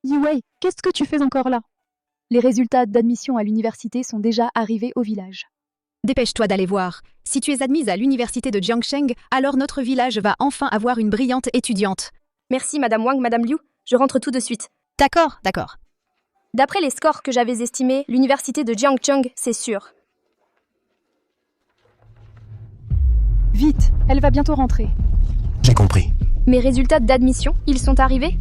Yiwei, qu'est-ce que tu fais encore là? Les résultats d'admission à l'université sont déjà arrivés au village. Dépêche-toi d'aller voir. Si tu es admise à l'université de Jiangsheng, alors notre village va enfin avoir une brillante étudiante. Merci Madame Wang, Madame Liu, je rentre tout de suite. D'accord, d'accord. D'après les scores que j'avais estimés, l'université de Jiangcheng, c'est sûr. Vite, elle va bientôt rentrer. J'ai compris. Mes résultats d'admission, ils sont arrivés?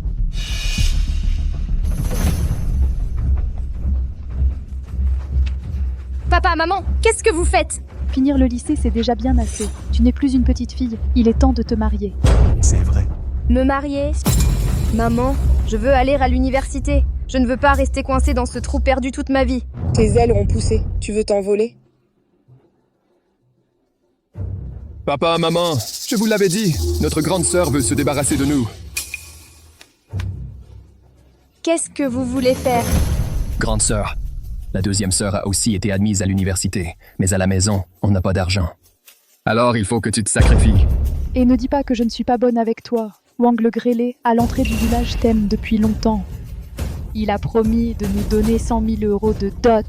Papa, maman, qu'est-ce que vous faites? Finir le lycée, c'est déjà bien assez. Tu n'es plus une petite fille, il est temps de te marier. C'est vrai. Me marier? Maman, je veux aller à l'université. Je ne veux pas rester coincée dans ce trou perdu toute ma vie. Tes ailes ont poussé. Tu veux t'envoler? Papa, maman, je vous l'avais dit, notre grande sœur veut se débarrasser de nous. Qu'est-ce que vous voulez faire? Grande sœur. La deuxième sœur a aussi été admise à l'université, mais à la maison, on n'a pas d'argent. Alors il faut que tu te sacrifies. Et ne dis pas que je ne suis pas bonne avec toi. Wang le grêlé, à l'entrée du village, t'aime depuis longtemps. Il a promis de nous donner 100 000 euros de dot.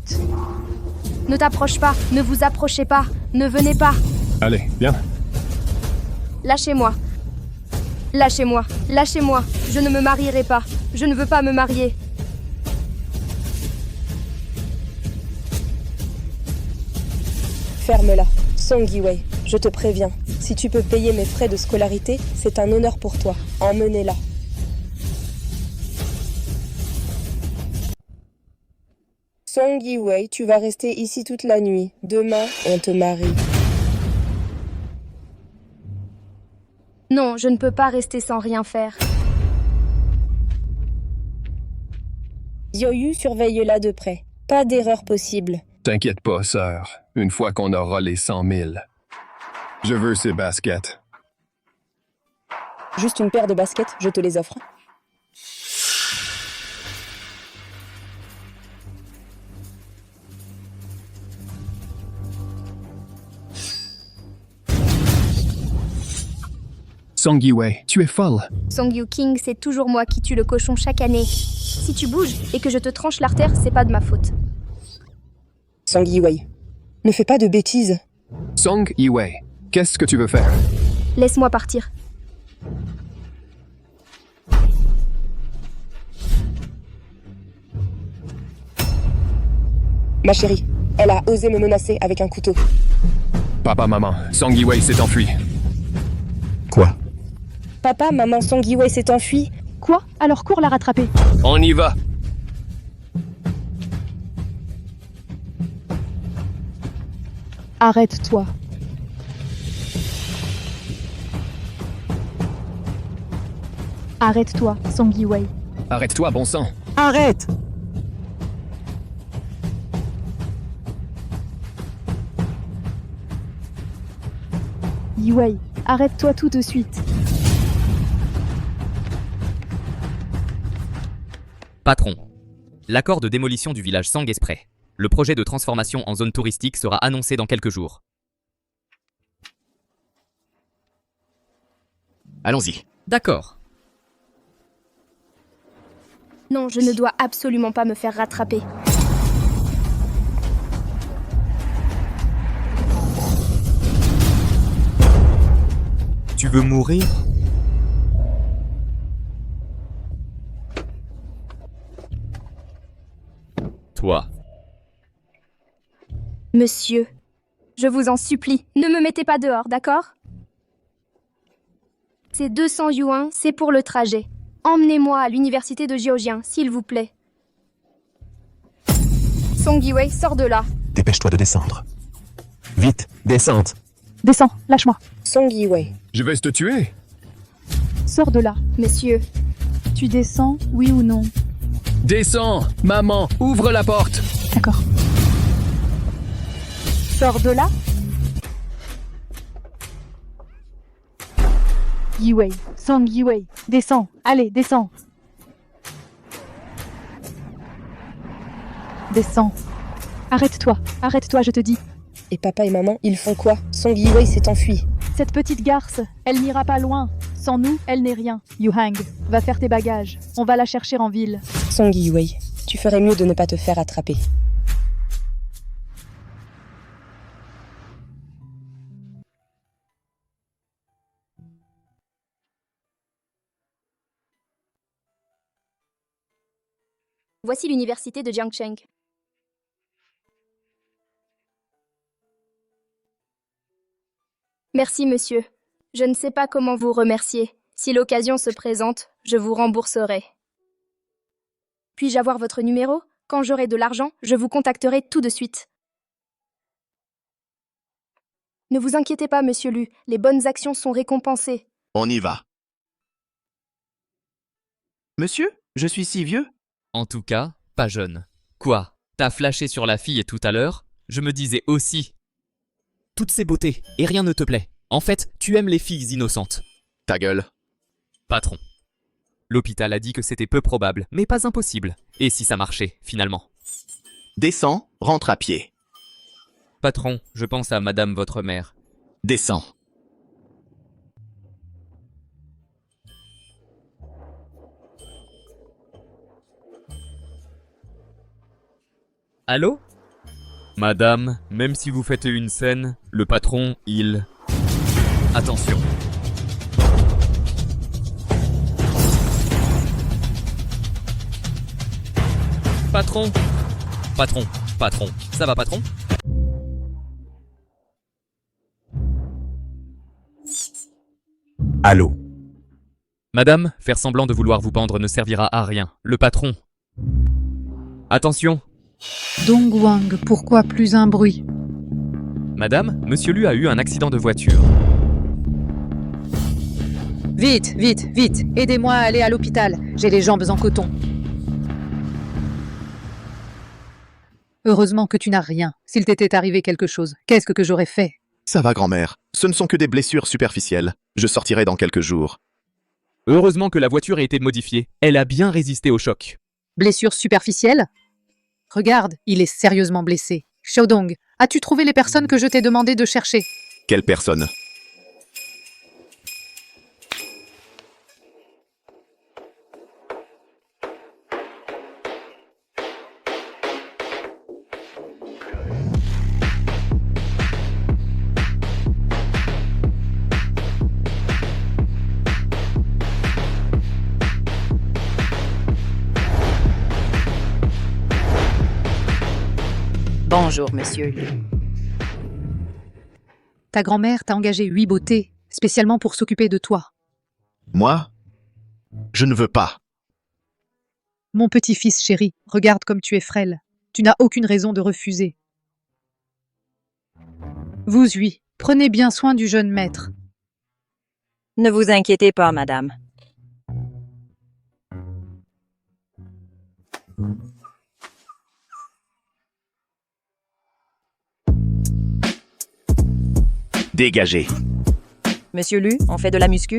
Ne t'approche pas, ne vous approchez pas, ne venez pas. Allez, viens. Lâchez-moi. Lâchez-moi, lâchez-moi. Je ne me marierai pas. Je ne veux pas me marier. Ferme-la. Song Yiwei, je te préviens. Si tu peux payer mes frais de scolarité, c'est un honneur pour toi. Emmenez-la. Song Yiwei, tu vas rester ici toute la nuit. Demain, on te marie. Non, je ne peux pas rester sans rien faire. Yoyu, surveille-la de près. Pas d'erreur possible. T'inquiète pas, sœur. Une fois qu'on aura les 100 000. Je veux ces baskets. Juste une paire de baskets, je te les offre. Song Yiwei, tu es folle. Song Yu King, c'est toujours moi qui tue le cochon chaque année. Si tu bouges et que je te tranche l'artère, c'est pas de ma faute. Song Yiwei, ne fais pas de bêtises. Song Yiwei, qu'est-ce que tu veux faire? Laisse-moi partir. Ma chérie, elle a osé me menacer avec un couteau. Papa, maman, Song Yiwei s'est enfui. Quoi? Papa, maman, Song Yiwei s'est enfui. Quoi? Alors cours la rattraper. On y va. Arrête-toi. Arrête-toi, Song Yiwei. Arrête-toi, bon sang. Arrête! Yiwei, arrête-toi tout de suite. Patron, l'accord de démolition du village Sang est prêt. Le projet de transformation en zone touristique sera annoncé dans quelques jours. Allons-y. D'accord. Non, je ne dois absolument pas me faire rattraper. Tu veux mourir? Toi. Monsieur, je vous en supplie, ne me mettez pas dehors, d'accord? Ces 200 yuan, c'est pour le trajet. Emmenez-moi à l'université de Jiaojiang, s'il vous plaît. Song Yiwei, sors de là. Dépêche-toi de descendre. Vite, descente. Descends, lâche-moi. Song Yiwei. Je vais te tuer. Sors de là. Monsieur, Tu descends, oui ou non? Descends, maman, ouvre la porte. D'accord. Sors de là. Yiwei, Song Yiwei, descends, allez, descends. Descends. Arrête-toi, je te dis. Et papa et maman, ils font quoi? Song Yiwei s'est enfui. Cette petite garce, elle n'ira pas loin. Sans nous, elle n'est rien. Yuhang, va faire tes bagages. On va la chercher en ville. Song Yiwei, tu ferais mieux de ne pas te faire attraper. Voici l'université de Jiangsheng. Merci, monsieur. Je ne sais pas comment vous remercier. Si l'occasion se présente, je vous rembourserai. Puis-je avoir votre numéro? Quand j'aurai de l'argent, je vous contacterai tout de suite. Ne vous inquiétez pas, monsieur Lu, les bonnes actions sont récompensées. On y va. Monsieur, je suis si vieux? En tout cas, pas jeune. Quoi? T'as flashé sur la fille tout à l'heure? Je me disais aussi. Toutes ces beautés, et rien ne te plaît. En fait, tu aimes les filles innocentes. Ta gueule. Patron. L'hôpital a dit que c'était peu probable, mais pas impossible. Et si ça marchait, finalement? Descends, rentre à pied. Patron, je pense à madame votre mère. Descends. Allô? Madame, même si vous faites une scène, le patron, il... Attention. Patron. Patron. Patron. Ça va, patron? Allô? Madame, faire semblant de vouloir vous pendre ne servira à rien. Le patron. Attention. Dong Wang, pourquoi plus un bruit? Madame, monsieur Lu a eu un accident de voiture. Vite, vite, vite, aidez-moi à aller à l'hôpital. J'ai les jambes en coton. Heureusement que tu n'as rien. S'il t'était arrivé quelque chose, qu'est-ce que j'aurais fait? Ça va, grand-mère. Ce ne sont que des blessures superficielles. Je sortirai dans quelques jours. Heureusement que la voiture a été modifiée. Elle a bien résisté au choc. Blessure superficielle? Regarde, il est sérieusement blessé. Xiaodong, as-tu trouvé les personnes que je t'ai demandé de chercher? Quelle personne? Bonjour, monsieur. Ta grand-mère t'a engagé 8 beautés, spécialement pour s'occuper de toi. Moi? Je ne veux pas. Mon petit-fils chéri, regarde comme tu es frêle. Tu n'as aucune raison de refuser. Vous 8, prenez bien soin du jeune maître. Ne vous inquiétez pas, madame. Dégagez. Monsieur Lu, on fait de la muscu?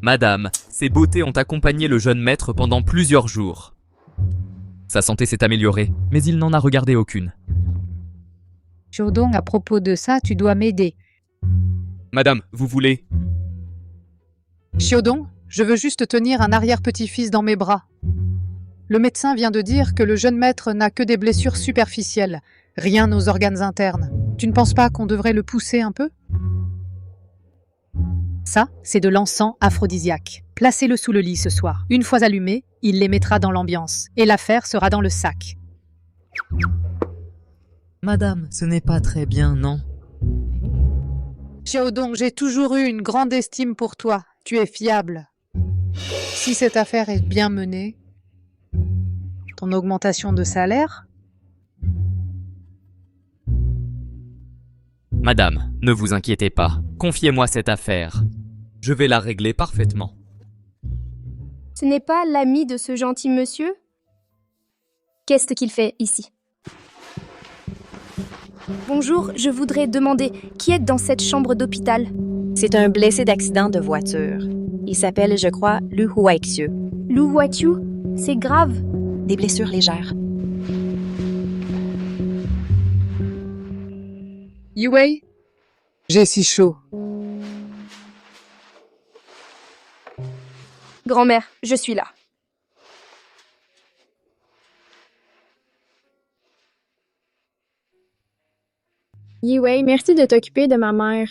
Madame, ces beautés ont accompagné le jeune maître pendant plusieurs jours. Sa santé s'est améliorée, mais il n'en a regardé aucune. Xiaodong, à propos de ça, tu dois m'aider. Madame, vous voulez... Xiaodong, je veux juste tenir un arrière-petit-fils dans mes bras. Le médecin vient de dire que le jeune maître n'a que des blessures superficielles, rien aux organes internes. Tu ne penses pas qu'on devrait le pousser un peu? Ça, c'est de l'encens aphrodisiaque. Placez-le sous le lit ce soir. Une fois allumé, il les mettra dans l'ambiance. Et l'affaire sera dans le sac. Madame, ce n'est pas très bien, non? Xiaodong, j'ai toujours eu une grande estime pour toi. Tu es fiable. Si cette affaire est bien menée, ton augmentation de salaire? Madame, ne vous inquiétez pas. Confiez-moi cette affaire. Je vais la régler parfaitement. Ce n'est pas l'ami de ce gentil monsieur? Qu'est-ce qu'il fait ici? Bonjour, je voudrais demander qui est dans cette chambre d'hôpital? C'est un blessé d'accident de voiture. Il s'appelle, je crois, Lu Huaixiu. Lu Huaixiu? C'est grave. Des blessures légères. Yue, j'ai si chaud. Grand-mère, je suis là. Yue, merci de t'occuper de ma mère.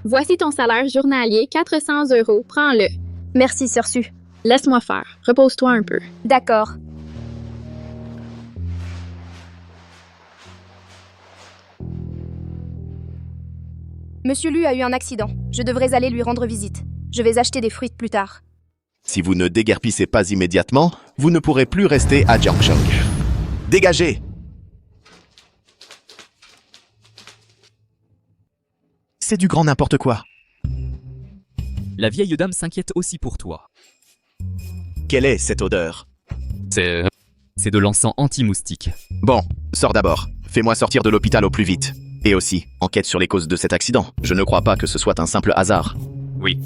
Voici ton salaire journalier, 400 €. Prends-le. Merci, sœur Su. Laisse-moi faire. Repose-toi un peu. D'accord. Monsieur Lu a eu un accident. Je devrais aller lui rendre visite. Je vais acheter des fruits plus tard. Si vous ne déguerpissez pas immédiatement, vous ne pourrez plus rester à Jiangsheng. Dégagez! C'est du grand n'importe quoi. La vieille dame s'inquiète aussi pour toi. Quelle est cette odeur? C'est de l'encens anti-moustique. Bon, sors d'abord. Fais-moi sortir de l'hôpital au plus vite. Et aussi, enquête sur les causes de cet accident. Je ne crois pas que ce soit un simple hasard. Oui.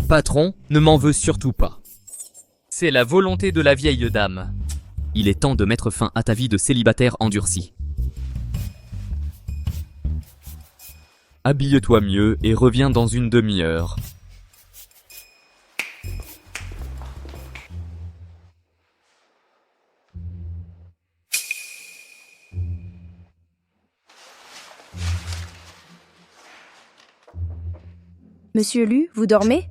Patron, ne m'en veux surtout pas. C'est la volonté de la vieille dame. Il est temps de mettre fin à ta vie de célibataire endurci. Habille-toi mieux et reviens dans une demi-heure. Monsieur Lu, vous dormez?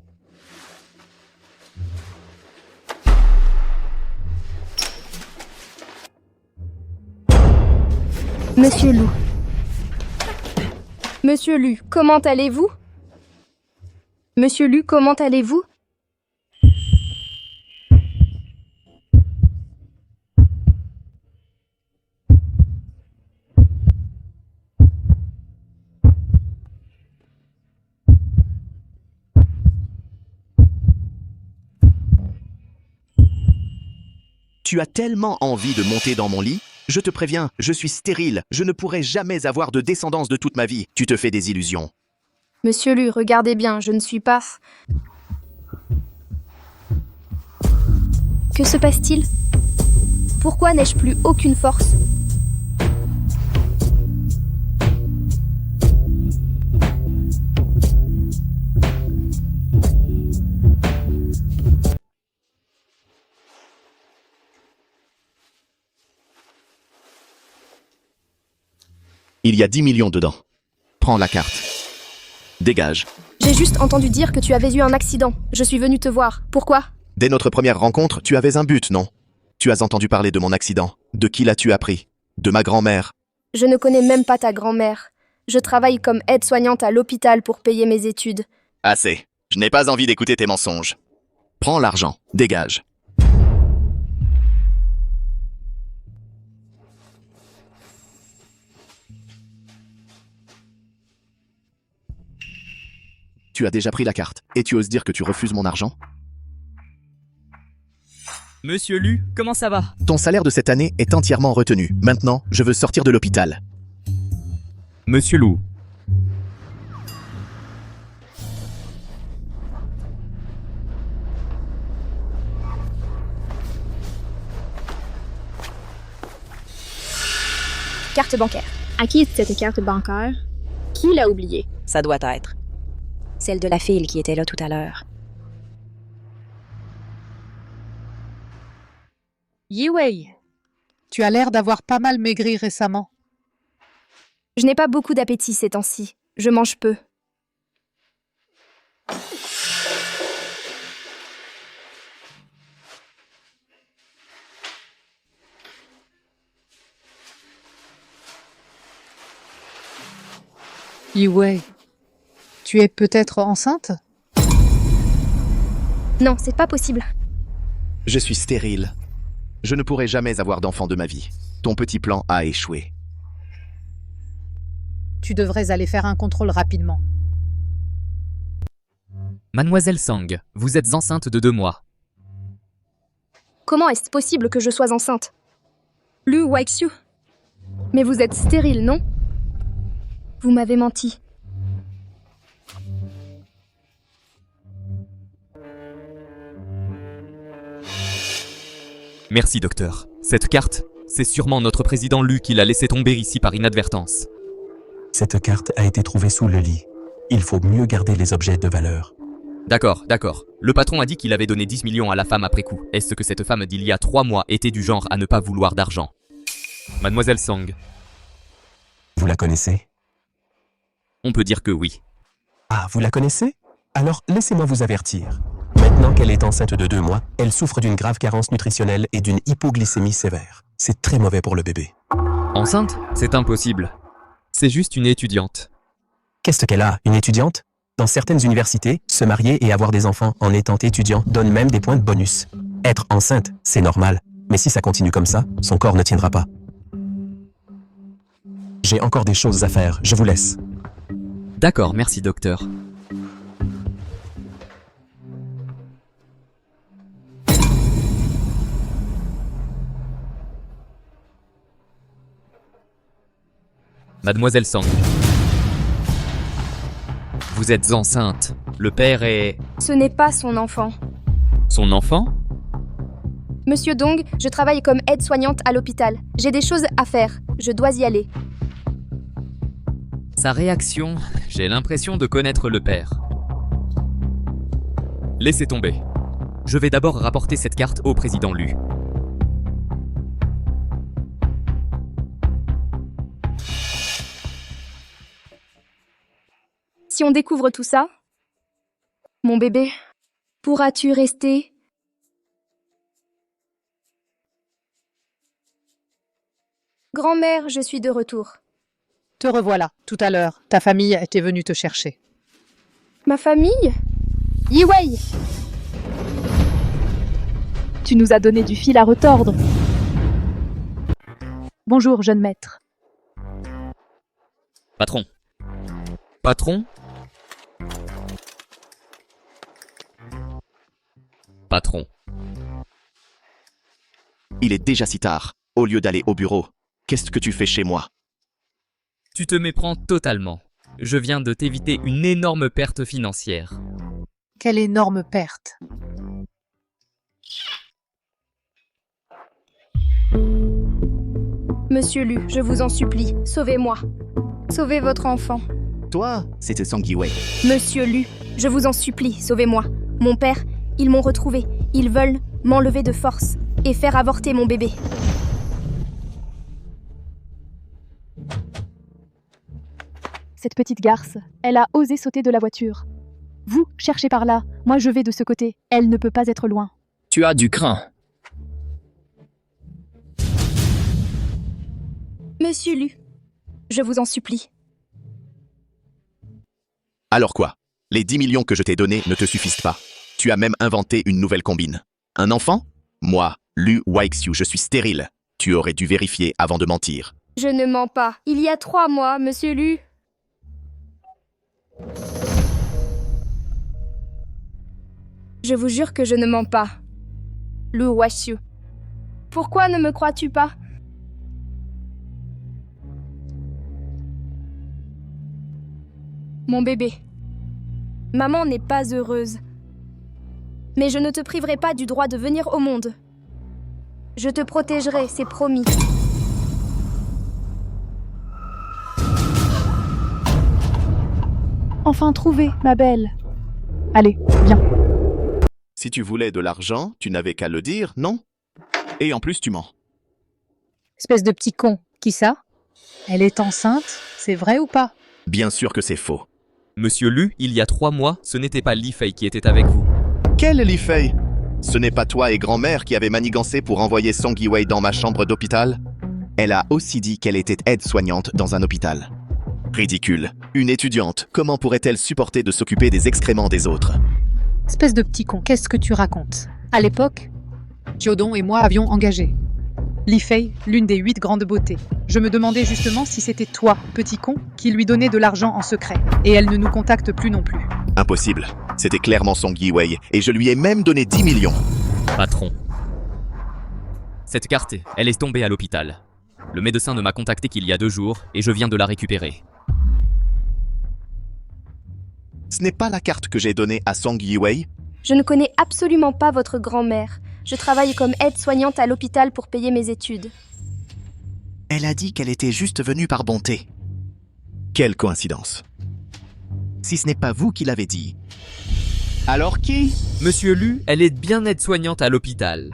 Monsieur Lu. Monsieur Lu, comment allez-vous? Monsieur Lu, comment allez-vous? Tu as tellement envie de monter dans mon lit? Je te préviens, je suis stérile. Je ne pourrai jamais avoir de descendance de toute ma vie. Tu te fais des illusions. Monsieur Lu, regardez bien, je ne suis pas... Que se passe-t-il? Pourquoi n'ai-je plus aucune force? Il y a 10 millions dedans. Prends la carte. Dégage. J'ai juste entendu dire que tu avais eu un accident. Je suis venue te voir. Pourquoi? Dès notre première rencontre, tu avais un but, non? Tu as entendu parler de mon accident. De qui l'as-tu appris? De ma grand-mère. Je ne connais même pas ta grand-mère. Je travaille comme aide-soignante à l'hôpital pour payer mes études. Assez. Je n'ai pas envie d'écouter tes mensonges. Prends l'argent. Dégage. Tu as déjà pris la carte, et tu oses dire que tu refuses mon argent? Monsieur Lu, comment ça va? Ton salaire de cette année est entièrement retenu. Maintenant, je veux sortir de l'hôpital. Monsieur Lu. Carte bancaire. À qui est cette carte bancaire? Qui l'a oubliée? Ça doit être. Celle de la fille qui était là tout à l'heure. Yue, tu as l'air d'avoir pas mal maigri récemment. Je n'ai pas beaucoup d'appétit ces temps-ci. Je mange peu. Yue, tu es peut-être enceinte? Non, c'est pas possible. Je suis stérile. Je ne pourrai jamais avoir d'enfant de ma vie. Ton petit plan a échoué. Tu devrais aller faire un contrôle rapidement. Mademoiselle Sang, vous êtes enceinte de 2 mois. Comment est-ce possible que je sois enceinte? Lu Waixiu. Mais vous êtes stérile, non? Vous m'avez menti. Merci, docteur. Cette carte, c'est sûrement notre président Lu qui l'a laissé tomber ici par inadvertance. Cette carte a été trouvée sous le lit. Il faut mieux garder les objets de valeur. D'accord. Le patron a dit qu'il avait donné 10 millions à la femme après coup. Est-ce que cette femme d'il y a 3 mois était du genre à ne pas vouloir d'argent? Mademoiselle Sang, Vous la connaissez? on peut dire que oui. Ah, vous la connaissez? Alors, laissez-moi vous avertir. Maintenant qu'elle est enceinte de 2 mois, elle souffre d'une grave carence nutritionnelle et d'une hypoglycémie sévère. C'est très mauvais pour le bébé. Enceinte? C'est impossible. C'est juste une étudiante. Qu'est-ce qu'elle a, une étudiante? Dans certaines universités, se marier et avoir des enfants en étant étudiant donne même des points de bonus. Être enceinte, c'est normal. Mais si ça continue comme ça, son corps ne tiendra pas. J'ai encore des choses à faire, je vous laisse. D'accord, merci docteur. Mademoiselle Sang, vous êtes enceinte. Le père est... Ce n'est pas son enfant. son enfant? Monsieur Dong, je travaille comme aide-soignante à l'hôpital. J'ai des choses à faire. Je dois y aller. Sa réaction, j'ai l'impression de connaître le père. Laissez tomber. Je vais d'abord rapporter cette carte au président Lu. Si on découvre tout ça, mon bébé, pourras-tu rester? Grand-mère, je suis de retour. Te revoilà. Tout à l'heure, ta famille était venue te chercher. Ma famille? Yi-Wei! Tu nous as donné du fil à retordre. Bonjour, jeune maître. Patron. Patron? Patron. Il est déjà si tard. Au lieu d'aller au bureau, qu'est-ce que tu fais chez moi? Tu te méprends totalement. Je viens de t'éviter une énorme perte financière. Quelle énorme perte. Monsieur Lu, je vous en supplie, sauvez-moi. Sauvez votre enfant. Toi, c'était Sang Yi-Wei. Monsieur Lu, je vous en supplie, sauvez-moi. Mon père, ils m'ont retrouvé. Ils veulent m'enlever de force et faire avorter mon bébé. Cette petite garce, elle a osé sauter de la voiture. Vous, cherchez par là, moi je vais de ce côté. Elle ne peut pas être loin. Tu as du crin. Monsieur Lu, je vous en supplie. Alors quoi? Les 10 millions que je t'ai donnés ne te suffisent pas. Tu as même inventé une nouvelle combine. Un enfant? Moi, Lu Weixiu, je suis stérile. Tu aurais dû vérifier avant de mentir. Je ne mens pas. Il y a 3 mois, monsieur Lu. Je vous jure que je ne mens pas. Lu Weixiu. Pourquoi ne me crois-tu pas? Mon bébé. Maman n'est pas heureuse. Mais je ne te priverai pas du droit de venir au monde. Je te protégerai, c'est promis. Enfin trouvé, ma belle. Allez, viens. Si tu voulais de l'argent, tu n'avais qu'à le dire, non? Et en plus, tu mens. Espèce de petit con. Qui ça? Elle est enceinte? C'est vrai ou pas? Bien sûr que c'est faux. Monsieur Lu, il y a 3 mois, ce n'était pas Li Fei qui était avec vous. Quelle Li Fei? Ce n'est pas toi et grand-mère qui avez manigancé pour envoyer Sang Yi-Wei dans ma chambre d'hôpital? Elle a aussi dit qu'elle était aide-soignante dans un hôpital. Ridicule. Une étudiante, comment pourrait-elle supporter de s'occuper des excréments des autres? Espèce de petit con, qu'est-ce que tu racontes? À l'époque, Jiodong et moi avions engagé Li Fei, l'une des 8 grandes beautés. Je me demandais justement si c'était toi, petit con, qui lui donnait de l'argent en secret. Et elle ne nous contacte plus non plus. Impossible. C'était clairement Sang Yi-Wei, et je lui ai même donné 10 millions. Patron. Cette carte, elle est tombée à l'hôpital. Le médecin ne m'a contacté qu'il y a 2 jours, et je viens de la récupérer. Ce n'est pas la carte que j'ai donnée à Sang Yi-Wei? Je ne connais absolument pas votre grand-mère. Je travaille comme aide-soignante à l'hôpital pour payer mes études. Elle a dit qu'elle était juste venue par bonté. Quelle coïncidence. Si ce n'est pas vous qui l'avez dit. Alors qui? Monsieur Lu, elle est bien aide-soignante à l'hôpital.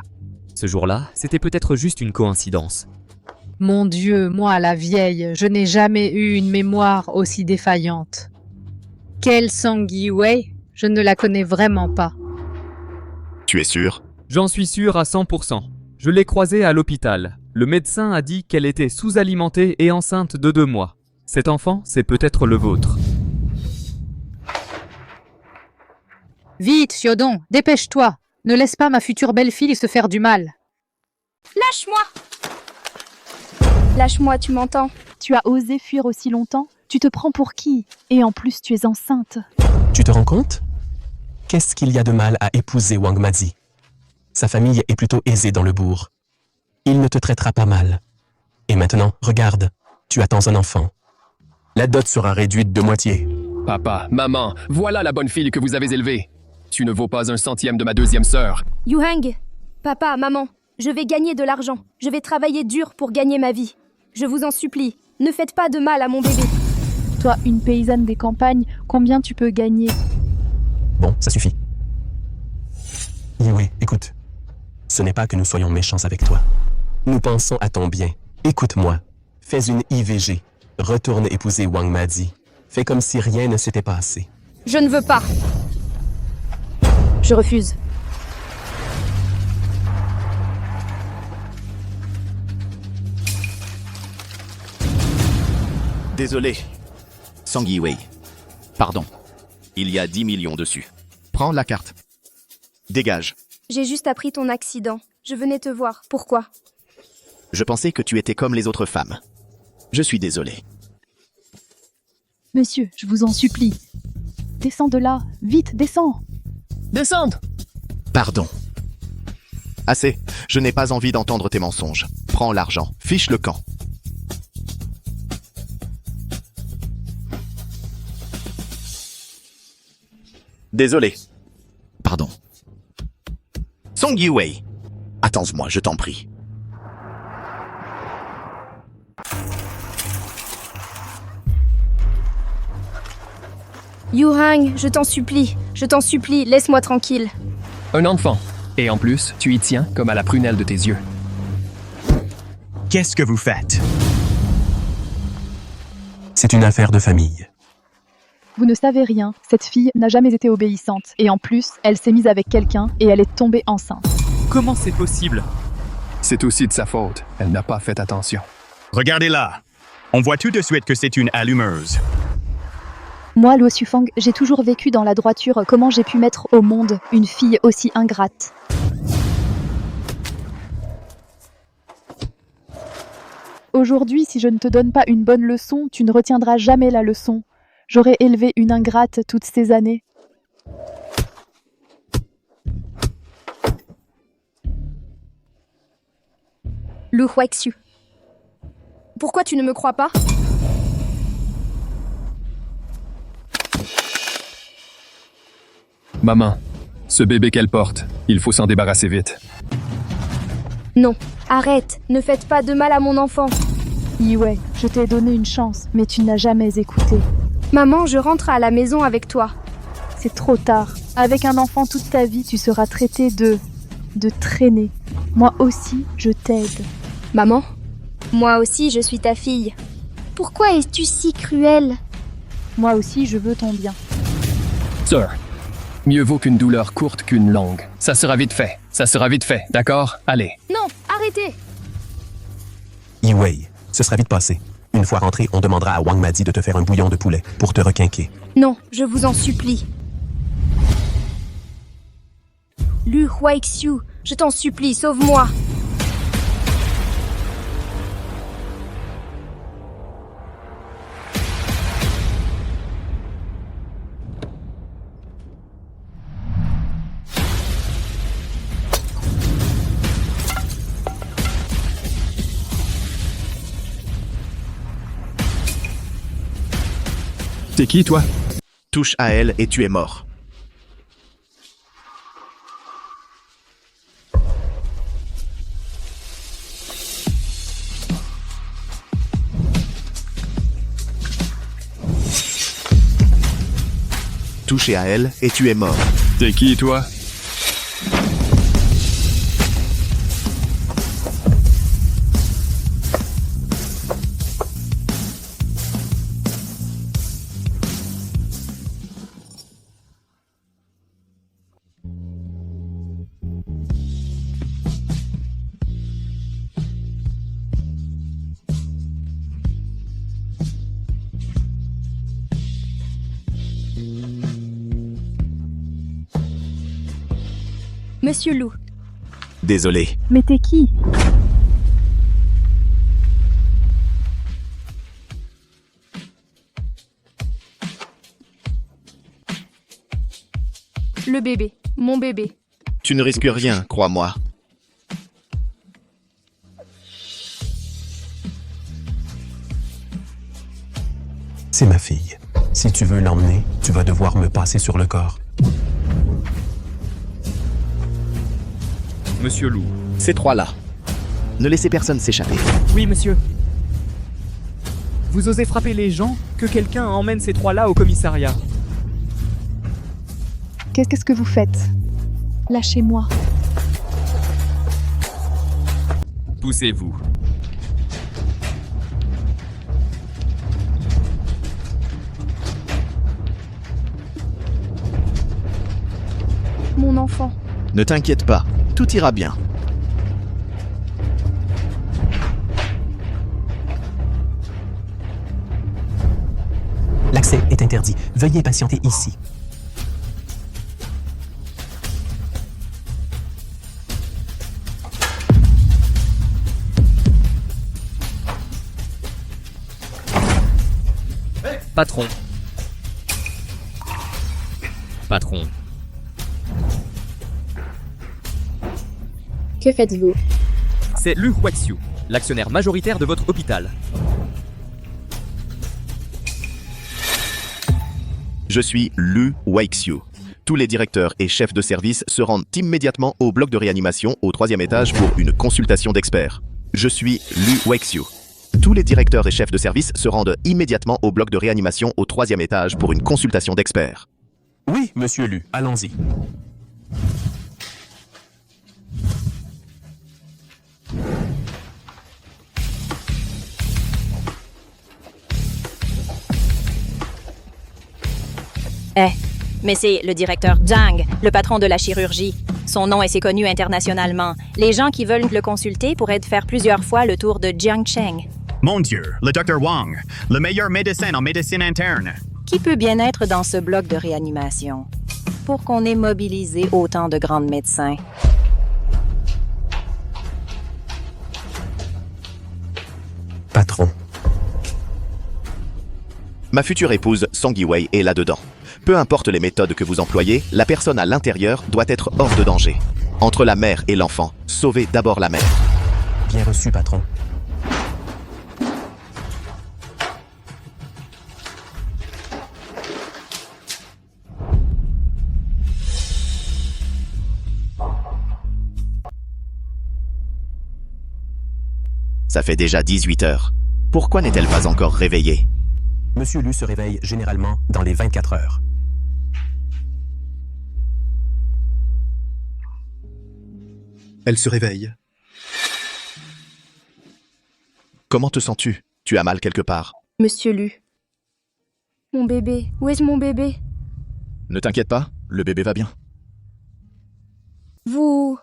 Ce jour-là, c'était peut-être juste une coïncidence. Mon Dieu, moi, la vieille, je n'ai jamais eu une mémoire aussi défaillante. Quelle Song Yi-wei? Je ne la connais vraiment pas. Tu es sûr? J'en suis sûr à 100%. Je l'ai croisée à l'hôpital. Le médecin a dit qu'elle était sous-alimentée et enceinte de 2 mois. Cet enfant, c'est peut-être le vôtre. Vite, Xiodong, dépêche-toi. Ne laisse pas ma future belle-fille se faire du mal. Lâche-moi! Lâche-moi, tu m'entends? Tu as osé fuir aussi longtemps? Tu te prends pour qui? Et en plus, tu es enceinte. Tu te rends compte? Qu'est-ce qu'il y a de mal à épouser Wang Mazi? Sa famille est plutôt aisée dans le bourg. Il ne te traitera pas mal. Et maintenant, regarde, tu attends un enfant. La dot sera réduite de moitié. Papa, maman, voilà la bonne fille que vous avez élevée. Tu ne vaux pas un centième de ma deuxième sœur. Yuhang, papa, maman, je vais gagner de l'argent. Je vais travailler dur pour gagner ma vie. Je vous en supplie, ne faites pas de mal à mon bébé. Toi, une paysanne des campagnes, combien tu peux gagner? Bon, ça suffit. Oui, écoute. Ce n'est pas que nous soyons méchants avec toi. Nous pensons à ton bien. Écoute-moi. Fais une IVG. Retourne épouser Wang Mazi. Fais comme si rien ne s'était passé. Je ne veux pas. Je refuse. Désolé. Song Yi-wei. Pardon. Il y a 10 millions dessus. Prends la carte. Dégage. J'ai juste appris ton accident. Je venais te voir. Pourquoi? Je pensais que tu étais comme les autres femmes. Je suis désolé. Monsieur, je vous en supplie. Descends de là. Vite, descends. Descendre! Pardon. Assez. Je n'ai pas envie d'entendre tes mensonges. Prends l'argent. Fiche le camp. Désolé. Pardon. Song Yi-wei. Attends-moi, je t'en prie. Yuhang, je t'en supplie, laisse-moi tranquille. Un enfant. Et en plus, tu y tiens comme à la prunelle de tes yeux. Qu'est-ce que vous faites? C'est une affaire de famille. Vous ne savez rien, cette fille n'a jamais été obéissante. Et en plus, elle s'est mise avec quelqu'un et elle est tombée enceinte. Comment c'est possible? C'est aussi de sa faute. Elle n'a pas fait attention. Regardez-la. On voit tout de suite que c'est une allumeuse. Moi, Luo Xufang, j'ai toujours vécu dans la droiture. Comment j'ai pu mettre au monde une fille aussi ingrate? Aujourd'hui, si je ne te donne pas une bonne leçon, tu ne retiendras jamais la leçon. J'aurais élevé une ingrate toutes ces années. Lu Huaxiu. Pourquoi tu ne me crois pas? Maman, ce bébé qu'elle porte, il faut s'en débarrasser vite. Non, arrête, ne faites pas de mal à mon enfant. Yi-wei, je t'ai donné une chance, mais tu n'as jamais écouté. Maman, je rentre à la maison avec toi. C'est trop tard. Avec un enfant toute ta vie, tu seras traité de traîner. Moi aussi, je t'aide. Maman, moi aussi, je suis ta fille. Pourquoi es-tu si cruelle? Moi aussi, je veux ton bien. Sir, mieux vaut qu'une douleur courte qu'une longue. Ça sera vite fait. Ça sera vite fait, d'accord? Allez. Non, arrêtez! Yi-wei, ce sera vite passé. Une fois rentré, on demandera à Wang Mazi de te faire un bouillon de poulet pour te requinquer. Non, je vous en supplie. Lu Huaxiu, je t'en supplie, sauve-moi. T'es qui, toi? Touche à elle et tu es mort. touché à elle et tu es mort. T'es qui, toi? Monsieur Lou, Désolé. Mais t'es qui? le bébé, mon bébé. Tu ne risques rien, crois-moi. C'est ma fille. Si tu veux l'emmener, tu vas devoir me passer sur le corps. Monsieur Lou. Ces trois-là. Ne laissez personne s'échapper. Oui, monsieur. Vous osez frapper les gens? Que quelqu'un emmène ces trois-là au commissariat. Qu'est-ce que vous faites? Lâchez-moi. Poussez-vous. Mon enfant. Ne t'inquiète pas, tout ira bien. L'accès est interdit. Veuillez patienter ici. Patron. Patron. Que faites-vous? C'est Lu Huaxiu, l'actionnaire majoritaire de votre hôpital. Je suis Lu Huaxiu. Tous les directeurs et chefs de service se rendent immédiatement au bloc de réanimation au 3e étage pour une consultation d'experts. Je suis Lu Huaxiu. Tous les directeurs et chefs de service se rendent immédiatement au bloc de réanimation au 3e étage pour une consultation d'experts. Oui, monsieur Lu, allons-y. Mais c'est le directeur Zhang, le patron de la chirurgie. Son nom est assez connu internationalement. Les gens qui veulent le consulter pourraient faire plusieurs fois le tour de Jiangcheng. Mon Dieu, le Dr. Wang, le meilleur médecin en médecine interne. Qui peut bien être dans ce bloc de réanimation pour qu'on ait mobilisé autant de grands médecins? Patron. Ma future épouse, Song Yiwei, est là-dedans. Peu importe les méthodes que vous employez, la personne à l'intérieur doit être hors de danger. Entre la mère et l'enfant, sauvez d'abord la mère. Bien reçu, patron. Ça fait déjà 18 heures. Pourquoi n'est-elle pas encore réveillée? Monsieur Lu se réveille généralement dans les 24 heures. Elle se réveille. Comment te sens-tu? Tu as mal quelque part? Monsieur Lu. Mon bébé. Où est mon bébé? Ne t'inquiète pas, le bébé va bien. Vous...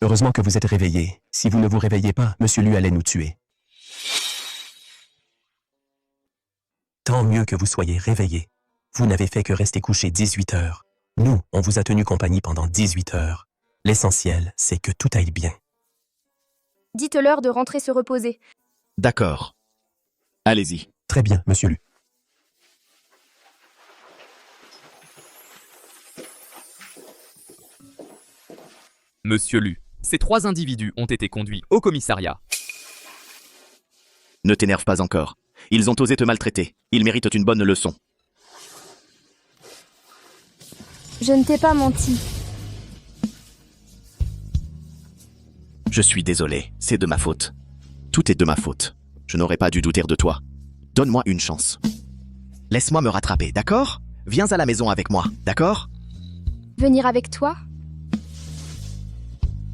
Heureusement que vous êtes réveillé. Si vous ne vous réveillez pas, monsieur Lu allait nous tuer. Tant mieux que vous soyez réveillé. Vous n'avez fait que rester couché 18 heures. Nous, on vous a tenu compagnie pendant 18 heures. L'essentiel, c'est que tout aille bien. Dites-leur de rentrer se reposer. D'accord. Allez-y. Très bien, monsieur Lu. Monsieur Lu, ces 3 individus ont été conduits au commissariat. Ne t'énerve pas encore. Ils ont osé te maltraiter. Ils méritent une bonne leçon. Je ne t'ai pas menti. Je suis désolé, c'est de ma faute. Tout est de ma faute. Je n'aurais pas dû douter de toi. Donne-moi une chance. Laisse-moi me rattraper, d'accord? viens à la maison avec moi, d'accord? Venir avec toi?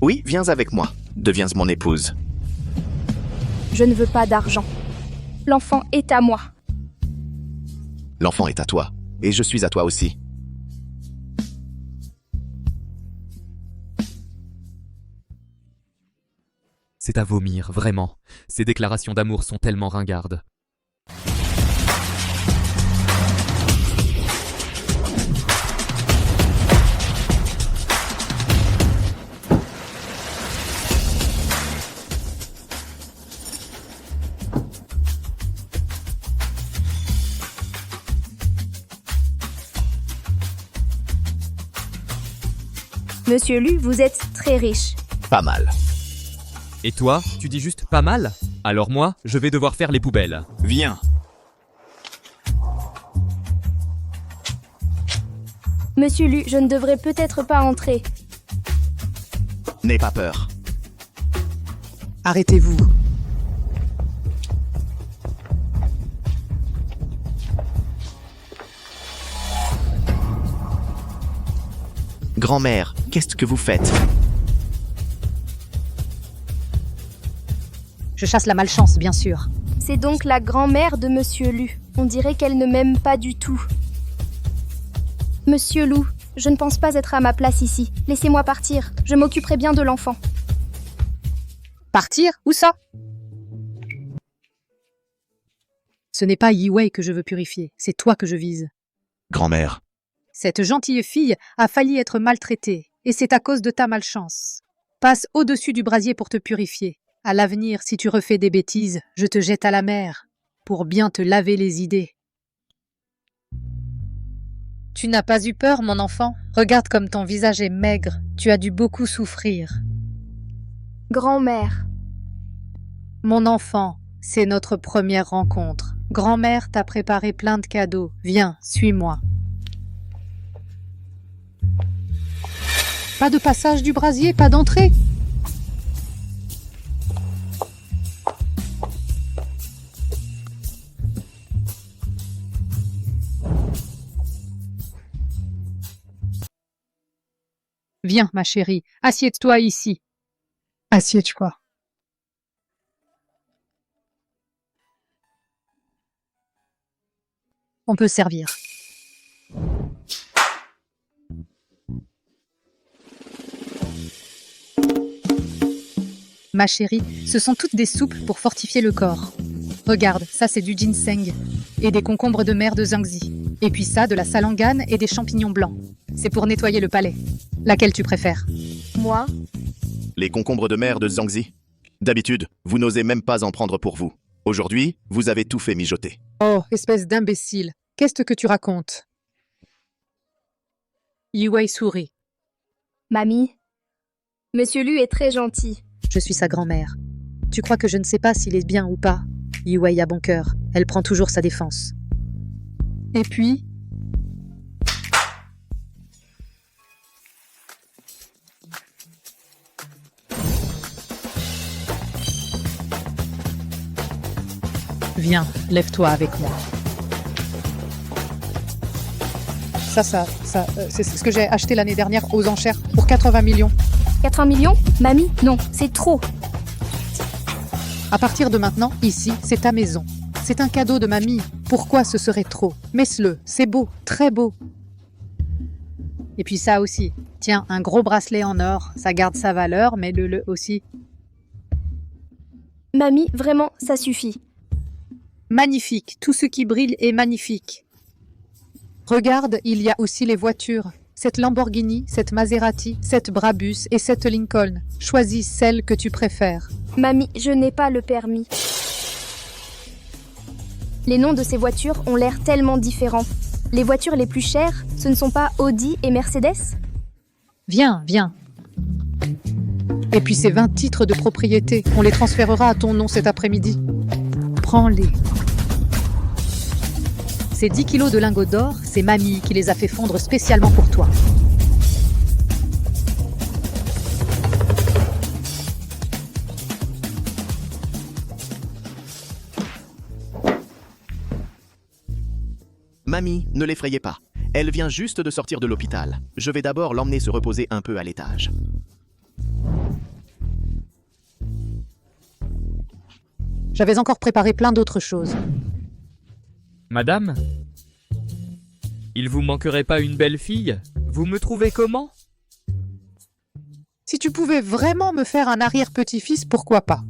Oui, viens avec moi. Deviens mon épouse. Je ne veux pas d'argent. L'enfant est à moi. L'enfant est à toi. Et je suis à toi aussi. C'est à vomir, vraiment. Ces déclarations d'amour sont tellement ringardes. Monsieur Lu, vous êtes très riche. Pas mal. Et toi, tu dis juste pas mal? Alors moi, je vais devoir faire les poubelles. Viens. Monsieur Lu, je ne devrais peut-être pas entrer. N'aie pas peur. Arrêtez-vous. Grand-mère, qu'est-ce que vous faites? Je chasse la malchance, bien sûr. C'est donc la grand-mère de Monsieur Lu. On dirait qu'elle ne m'aime pas du tout. Monsieur Lu, je ne pense pas être à ma place ici. Laissez-moi partir. Je m'occuperai bien de l'enfant. Partir? Où ça? Ce n'est pas Yi Wei que je veux purifier, c'est toi que je vise. Grand-mère. Cette gentille fille a failli être maltraitée, et c'est à cause de ta malchance. Passe au-dessus du brasier pour te purifier. À l'avenir, si tu refais des bêtises, je te jette à la mer, pour bien te laver les idées. Tu n'as pas eu peur, mon enfant? Regarde comme ton visage est maigre, tu as dû beaucoup souffrir. Grand-mère. Mon enfant, c'est notre première rencontre. Grand-mère t'a préparé plein de cadeaux. Viens, suis-moi. Pas de passage du brasier, pas d'entrée. Viens, ma chérie, assieds-toi ici. Assieds-toi. On peut servir. Ma chérie, ce sont toutes des soupes pour fortifier le corps. Regarde, ça c'est du ginseng et des concombres de mer de Zhangzi. Et puis ça, de la salangane et des champignons blancs. C'est pour nettoyer le palais. Laquelle tu préfères? Moi? Les concombres de mer de Zhangzi. D'habitude, vous n'osez même pas en prendre pour vous. Aujourd'hui, vous avez tout fait mijoter. Oh, espèce d'imbécile. Qu'est-ce que tu racontes? Yi Wei sourit. Mamie? Monsieur Lu est très gentil. Je suis sa grand-mère. Tu crois que je ne sais pas s'il est bien ou pas? Yi Wei a bon cœur. Elle prend toujours sa défense. Et puis? Viens, lève-toi avec moi. Ça, c'est ce que j'ai acheté l'année dernière aux enchères pour 80 millions. 80 millions? Mamie? Non, c'est trop. À partir de maintenant, ici, c'est ta maison. C'est un cadeau de mamie. Pourquoi ce serait trop? Mets-le, c'est beau, très beau. Et puis ça aussi. Tiens, un gros bracelet en or, ça garde sa valeur, mais le aussi. Mamie, vraiment, ça suffit. Magnifique, tout ce qui brille est magnifique. Regarde, il y a aussi les voitures. Cette Lamborghini, cette Maserati, cette Brabus et cette Lincoln. Choisis celle que tu préfères. Mamie, je n'ai pas le permis. Les noms de ces voitures ont l'air tellement différents. Les voitures les plus chères, ce ne sont pas Audi et Mercedes? Viens, viens. Et puis ces 20 titres de propriété, on les transférera à ton nom cet après-midi. Prends-les. Ces 10 kilos de lingots d'or, c'est mamie qui les a fait fondre spécialement pour toi. Mamie, ne l'effrayez pas. Elle vient juste de sortir de l'hôpital. Je vais d'abord l'emmener se reposer un peu à l'étage. J'avais encore préparé plein d'autres choses. Madame? Il vous manquerait pas une belle fille? Vous me trouvez comment? Si tu pouvais vraiment me faire un arrière-petit-fils, pourquoi pas?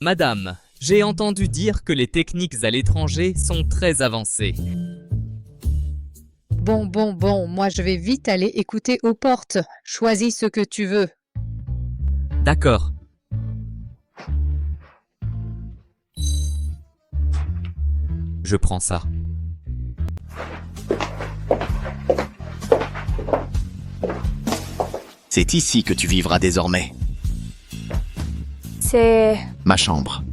Madame, j'ai entendu dire que les techniques à l'étranger sont très avancées. Bon, moi je vais vite aller écouter aux portes. Choisis ce que tu veux. D'accord. Je prends ça. C'est ici que tu vivras désormais. C'est... Ma chambre.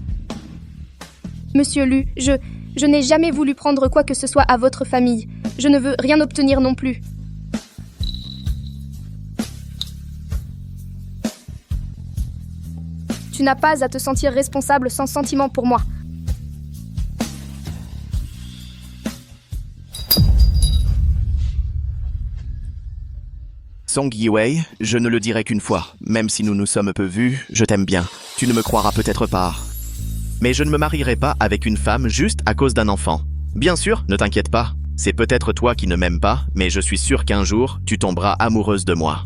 Monsieur Lu, je n'ai jamais voulu prendre quoi que ce soit à votre famille. Je ne veux rien obtenir non plus. Tu n'as pas à te sentir responsable sans sentiment pour moi. Song Yi-wei, je ne le dirai qu'une fois. Même si nous nous sommes peu vus, je t'aime bien. Tu ne me croiras peut-être pas. Mais je ne me marierai pas avec une femme juste à cause d'un enfant. Bien sûr, ne t'inquiète pas. C'est peut-être toi qui ne m'aimes pas, mais je suis sûr qu'un jour, tu tomberas amoureuse de moi.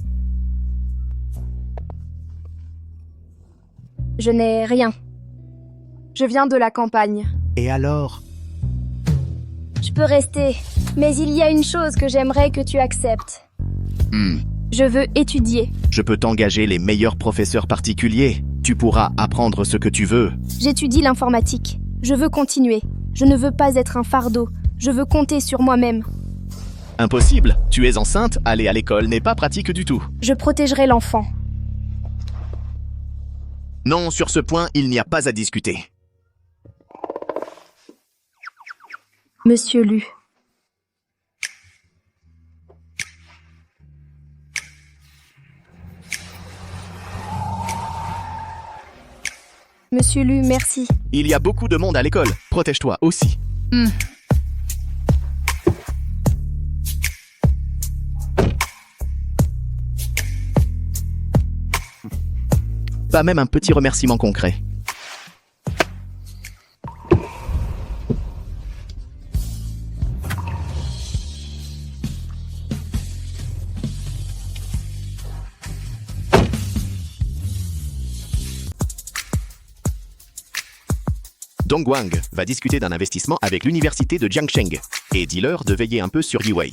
Je n'ai rien. Je viens de la campagne. Et alors? Je peux rester, mais il y a une chose que j'aimerais que tu acceptes. Je veux étudier. Je peux t'engager les meilleurs professeurs particuliers. Tu pourras apprendre ce que tu veux. J'étudie l'informatique. Je veux continuer. Je ne veux pas être un fardeau. Je veux compter sur moi-même. Impossible. Tu es enceinte, aller à l'école n'est pas pratique du tout. Je protégerai l'enfant. Non, sur ce point, il n'y a pas à discuter. Monsieur Lu. Monsieur Lu, merci. Il y a beaucoup de monde à l'école. Protège-toi aussi. Pas même un petit remerciement concret. Dongguang va discuter d'un investissement avec l'université de Jiangsheng et dis-leur de veiller un peu sur Yi-wei.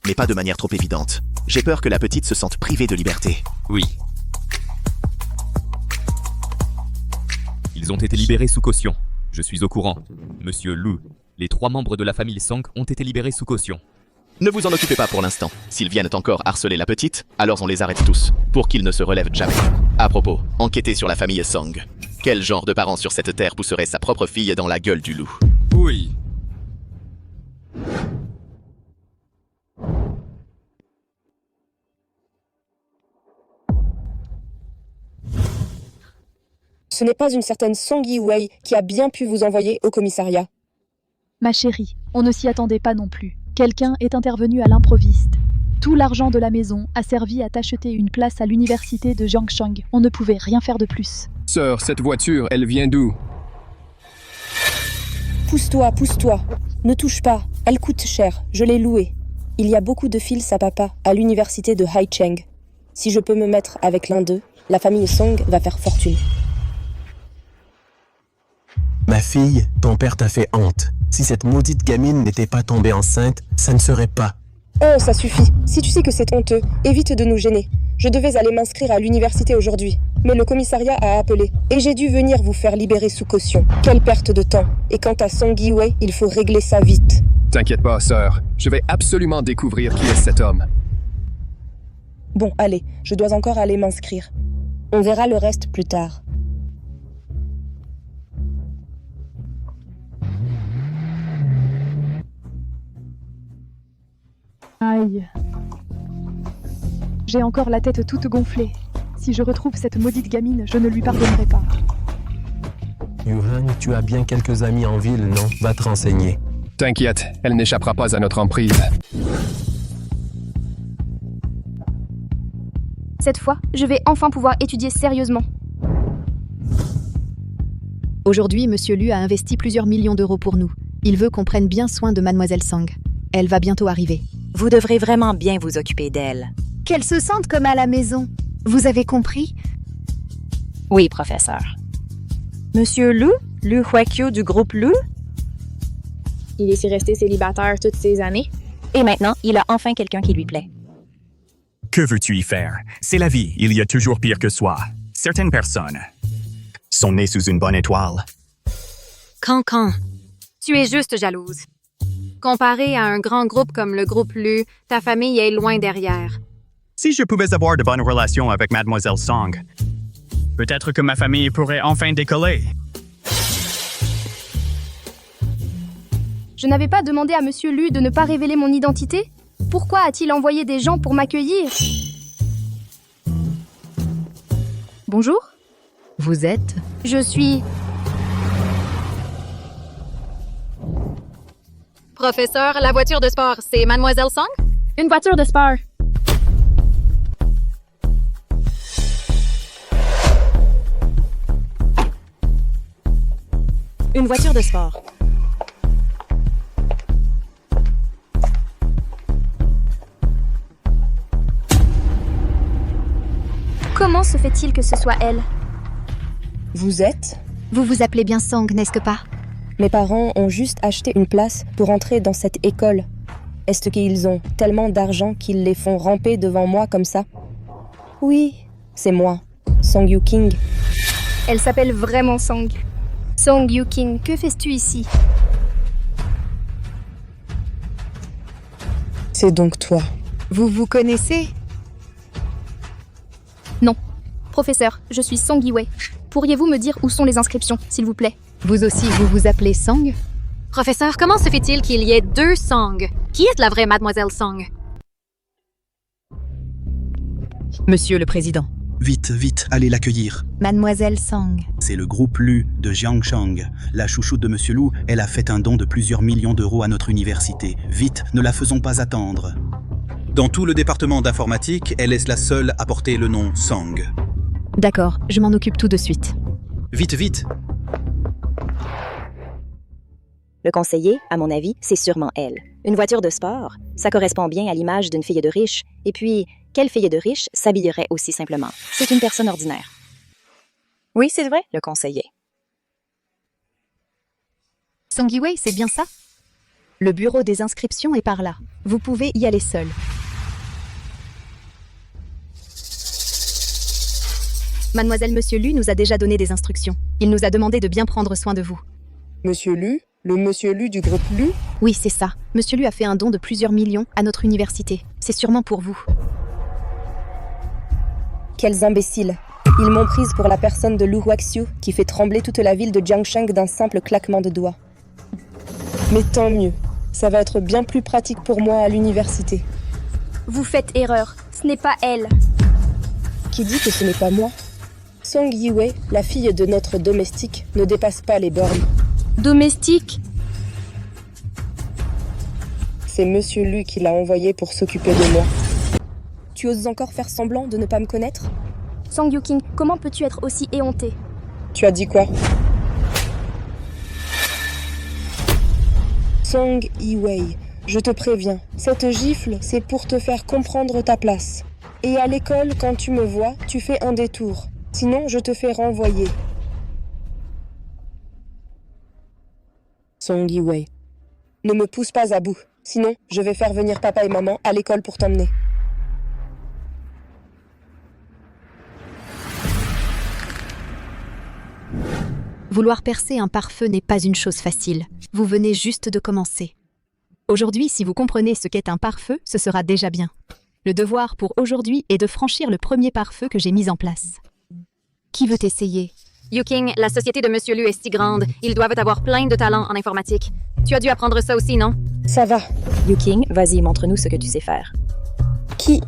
Mais pas de manière trop évidente. J'ai peur que la petite se sente privée de liberté. Oui. Ils ont été libérés sous caution. Je suis au courant. Monsieur Lu, les 3 membres de la famille Song ont été libérés sous caution. Ne vous en occupez pas pour l'instant. S'ils viennent encore harceler la petite, alors on les arrête tous, pour qu'ils ne se relèvent jamais. À propos, enquêtez sur la famille Song. Quel genre de parent sur cette terre pousserait sa propre fille dans la gueule du loup? Oui. Ce n'est pas une certaine Song Yi-wei qui a bien pu vous envoyer au commissariat. Ma chérie, on ne s'y attendait pas non plus. Quelqu'un est intervenu à l'improviste. Tout l'argent de la maison a servi à t'acheter une place à l'université de Jiangsheng. On ne pouvait rien faire de plus. Sœur, cette voiture, elle vient d'où? Pousse-toi, pousse-toi. Ne touche pas. Elle coûte cher. Je l'ai louée. Il y a beaucoup de fils à papa à l'université de Haicheng. Si je peux me mettre avec l'un d'eux, la famille Song va faire fortune. Ma fille, ton père t'a fait honte. Si cette maudite gamine n'était pas tombée enceinte, ça ne serait pas. Oh, ça suffit. Si tu sais que c'est honteux, évite de nous gêner. Je devais aller m'inscrire à l'université aujourd'hui, mais le commissariat a appelé, et j'ai dû venir vous faire libérer sous caution. Quelle perte de temps. Et quant à Song Yi-wei, il faut régler ça vite. T'inquiète pas, sœur. Je vais absolument découvrir qui est cet homme. Bon, allez, je dois encore aller m'inscrire. On verra le reste plus tard. Aïe. J'ai encore la tête toute gonflée. Si je retrouve cette maudite gamine, je ne lui pardonnerai pas. Yuhan, tu as bien quelques amis en ville, non? Va te renseigner. T'inquiète, elle n'échappera pas à notre emprise. Cette fois, je vais enfin pouvoir étudier sérieusement. Aujourd'hui, Monsieur Lu a investi plusieurs millions d'euros pour nous. Il veut qu'on prenne bien soin de Mademoiselle Sang. Elle va bientôt arriver. Vous devrez vraiment bien vous occuper d'elle. Qu'elle se sente comme à la maison. Vous avez compris? Oui, professeur. Monsieur Lu? Lu Huekyu du groupe Lu? Il est resté célibataire toutes ces années. Et maintenant, il a enfin quelqu'un qui lui plaît. Que veux-tu y faire? C'est la vie, il y a toujours pire que soi. Certaines personnes sont nées sous une bonne étoile. Cancan, tu es juste jalouse. Comparé à un grand groupe comme le groupe Lu, ta famille est loin derrière. Si je pouvais avoir de bonnes relations avec Mademoiselle Song, peut-être que ma famille pourrait enfin décoller. Je n'avais pas demandé à Monsieur Lu de ne pas révéler mon identité? Pourquoi a-t-il envoyé des gens pour m'accueillir? Bonjour? Vous êtes? Je suis... Professeur, la voiture de sport, c'est Mademoiselle Song? Une voiture de sport. Une voiture de sport. Comment se fait-il que ce soit elle? Vous êtes? Vous vous appelez bien Sang, n'est-ce que pas? Mes parents ont juste acheté une place pour entrer dans cette école. Est-ce qu'ils ont tellement d'argent qu'ils les font ramper devant moi comme ça? Oui, c'est moi, Song Yu-King. Elle s'appelle vraiment Sang. Song Yu-King, que fais-tu ici? C'est donc toi. Vous vous connaissez? Non. Professeur, je suis Song Yiwei. Pourriez-vous me dire où sont les inscriptions, s'il vous plaît? Vous aussi, vous vous appelez Sang? Professeur, comment se fait-il qu'il y ait deux Song? Qui est la vraie Mademoiselle Song? Monsieur le Président. Vite, vite, allez l'accueillir. Mademoiselle Sang. C'est le groupe Lu de Jiangshang. La chouchoute de Monsieur Lu, elle a fait un don de plusieurs millions d'euros à notre université. Vite, ne la faisons pas attendre. Dans tout le département d'informatique, elle est la seule à porter le nom Sang. D'accord, je m'en occupe tout de suite. Vite, vite. Le conseiller, à mon avis, c'est sûrement elle. Une voiture de sport, ça correspond bien à l'image d'une fille de riche. Et puis, quelle fille de riche s'habillerait aussi simplement? C'est une personne ordinaire. Oui, c'est vrai, le conseiller. Song Yiwei, c'est bien ça? Le bureau des inscriptions est par là. Vous pouvez y aller seul. Mademoiselle Monsieur Lu nous a déjà donné des instructions. Il nous a demandé de bien prendre soin de vous. Monsieur Lu? Le Monsieur Lu du groupe Lu? Oui, c'est ça. Monsieur Lu a fait un don de plusieurs millions à notre université. C'est sûrement pour vous. Quels imbéciles. Ils m'ont prise pour la personne de Lu Huaxiu qui fait trembler toute la ville de Jiangshang d'un simple claquement de doigts. Mais tant mieux. Ça va être bien plus pratique pour moi à l'université. Vous faites erreur. Ce n'est pas elle. Qui dit que ce n'est pas moi? Song Yiwei, la fille de notre domestique, ne dépasse pas les bornes. Domestique? C'est Monsieur Lu qui l'a envoyé pour s'occuper de moi. Tu oses encore faire semblant de ne pas me connaître? Song Yu-King, comment peux-tu être aussi éhonté? Tu as dit quoi? Song Yiwei, je te préviens, cette gifle, c'est pour te faire comprendre ta place. Et à l'école, quand tu me vois, tu fais un détour. Sinon, je te fais renvoyer. Song Yiwei, ne me pousse pas à bout. Sinon, je vais faire venir papa et maman à l'école pour t'emmener. Vouloir percer un pare-feu n'est pas une chose facile. Vous venez juste de commencer. Aujourd'hui, si vous comprenez ce qu'est un pare-feu, ce sera déjà bien. Le devoir pour aujourd'hui est de franchir le premier pare-feu que j'ai mis en place. Qui veut essayer? Yu-King, la société de Monsieur Lu est si grande. Ils doivent avoir plein de talents en informatique. Tu as dû apprendre ça aussi, non? Ça va. Yu-King, vas-y, montre-nous ce que tu sais faire. Qui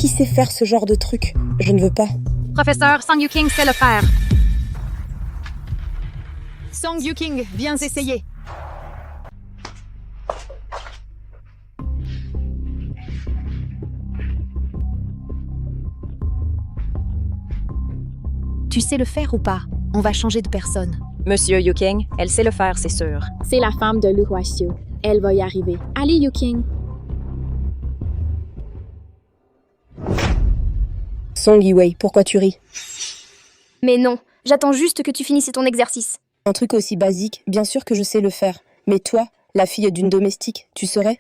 sait faire ce genre de truc? Je ne veux pas. Professeur, Song Yu-King sait le faire. Song Yu-King, viens essayer. Tu sais le faire ou pas? On va changer de personne. Monsieur Yuking, elle sait le faire, c'est sûr. C'est la femme de Lu Huaxiu. Elle va y arriver. Allez, Yuking. Song Yiwei, pourquoi tu ris? Mais non, j'attends juste que tu finisses ton exercice. Un truc aussi basique, bien sûr que je sais le faire. Mais toi, la fille d'une domestique, tu saurais?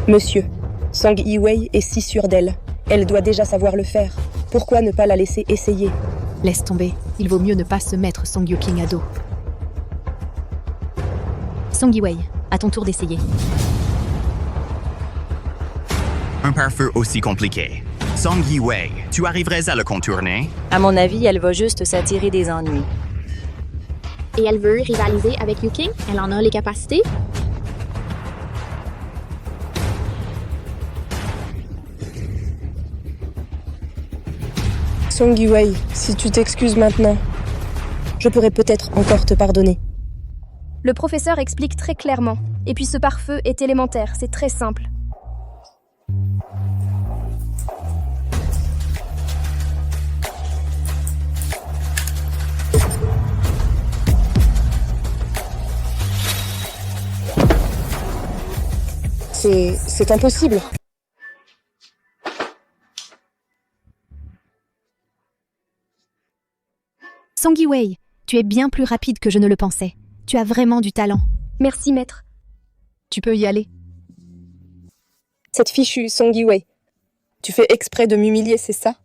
Monsieur, Song Yiwei est si sûre d'elle. Elle doit déjà savoir le faire. Pourquoi ne pas la laisser essayer? Laisse tomber. Il vaut mieux ne pas se mettre Song Yuking à dos. Song Yiwei, à ton tour d'essayer. Un pare-feu aussi compliqué. Song Yiwei, tu arriverais à le contourner? À mon avis, elle va juste s'attirer des ennuis. Et elle veut rivaliser avec Yuking? Elle en a les capacités? Song Yiwei, si tu t'excuses maintenant, je pourrais peut-être encore te pardonner. Le professeur explique très clairement. Et puis ce pare-feu est élémentaire, c'est très simple. C'est impossible. Song Yiwei, tu es bien plus rapide que je ne le pensais. Tu as vraiment du talent. Merci, maître. Tu peux y aller. Cette fichue Song Yiwei, tu fais exprès de m'humilier, c'est ça?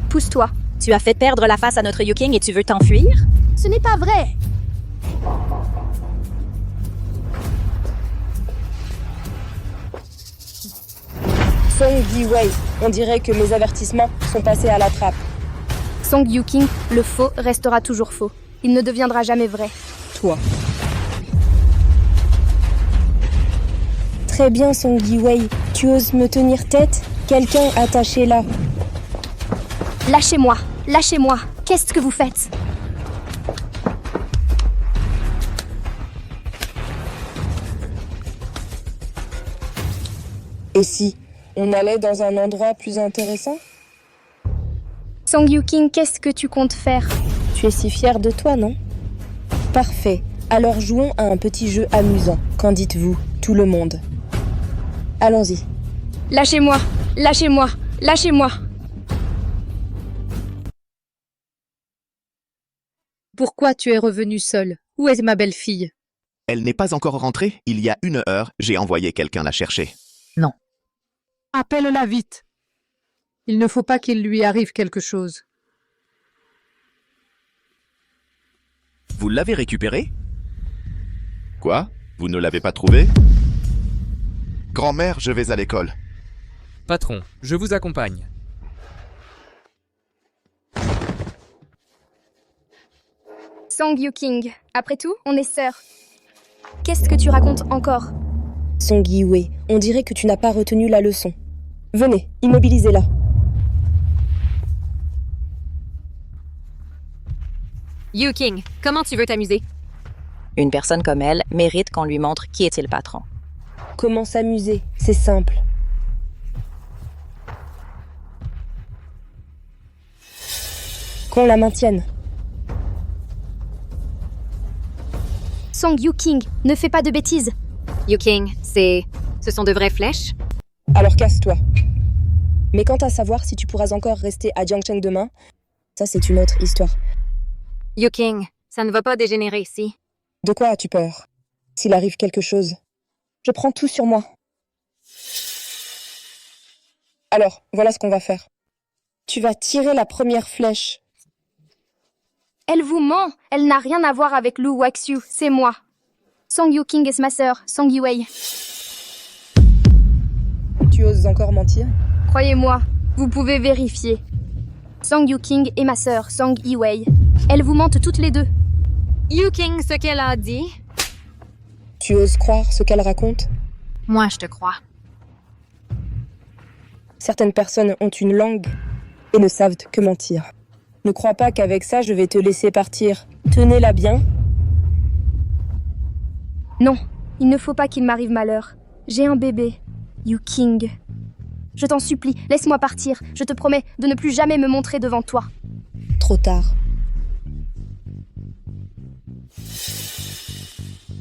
Pousse-toi. Tu as fait perdre la face à notre Yuking et tu veux t'enfuir? Ce n'est pas vrai. Song Yiwei, on dirait que mes avertissements sont passés à la trappe. Song Yuking, le faux restera toujours faux. Il ne deviendra jamais vrai. Toi. Très bien, Song Yiwei. Tu oses me tenir tête? Quelqu'un attaché là. Lâchez-moi. Lâchez-moi. Qu'est-ce que vous faites? Et si on allait dans un endroit plus intéressant? Song Yuking, qu'est-ce que tu comptes faire? Tu es si fière de toi, non? Parfait. Alors jouons à un petit jeu amusant. Qu'en dites-vous, tout le monde? Allons-y. Lâchez-moi. Lâchez-moi. Lâchez-moi. Pourquoi tu es revenue seule? Où est ma belle-fille? Elle n'est pas encore rentrée. Il y a 1 heure, j'ai envoyé quelqu'un la chercher. Non. Appelle-la vite. Il ne faut pas qu'il lui arrive quelque chose. Vous l'avez récupérée? Quoi? Vous ne l'avez pas trouvée? Grand-mère, je vais à l'école. Patron, je vous accompagne. Song Yuking, après tout, on est sœurs. Qu'est-ce que tu racontes encore? Song Yiwei, on dirait que tu n'as pas retenu la leçon. Venez, immobilisez-la. Yuking, comment tu veux t'amuser? Une personne comme elle mérite qu'on lui montre qui est le patron. Comment s'amuser? C'est simple. Qu'on la maintienne. Song Yuking, ne fais pas de bêtises. Yuking, ce sont de vraies flèches? Alors casse-toi. Mais quant à savoir si tu pourras encore rester à Jiangcheng demain, ça c'est une autre histoire. Yuking, ça ne va pas dégénérer ici. De quoi as-tu peur? S'il arrive quelque chose, je prends tout sur moi. Alors, voilà ce qu'on va faire. Tu vas tirer la première flèche. Elle vous ment. Elle n'a rien à voir avec Lu Waxu. C'est moi. Song Yuking est ma sœur, Song Yiwei. Tu oses encore mentir? Croyez-moi, vous pouvez vérifier. Song Yuking est ma sœur, Song Yiwei. Elles vous mentent toutes les deux. Yuking, ce qu'elle a dit. Tu oses croire ce qu'elle raconte? Moi, je te crois. Certaines personnes ont une langue et ne savent que mentir. Ne crois pas qu'avec ça, je vais te laisser partir. Tenez-la bien. Non, il ne faut pas qu'il m'arrive malheur. J'ai un bébé, Yuking. Je t'en supplie, laisse-moi partir. Je te promets de ne plus jamais me montrer devant toi. Trop tard.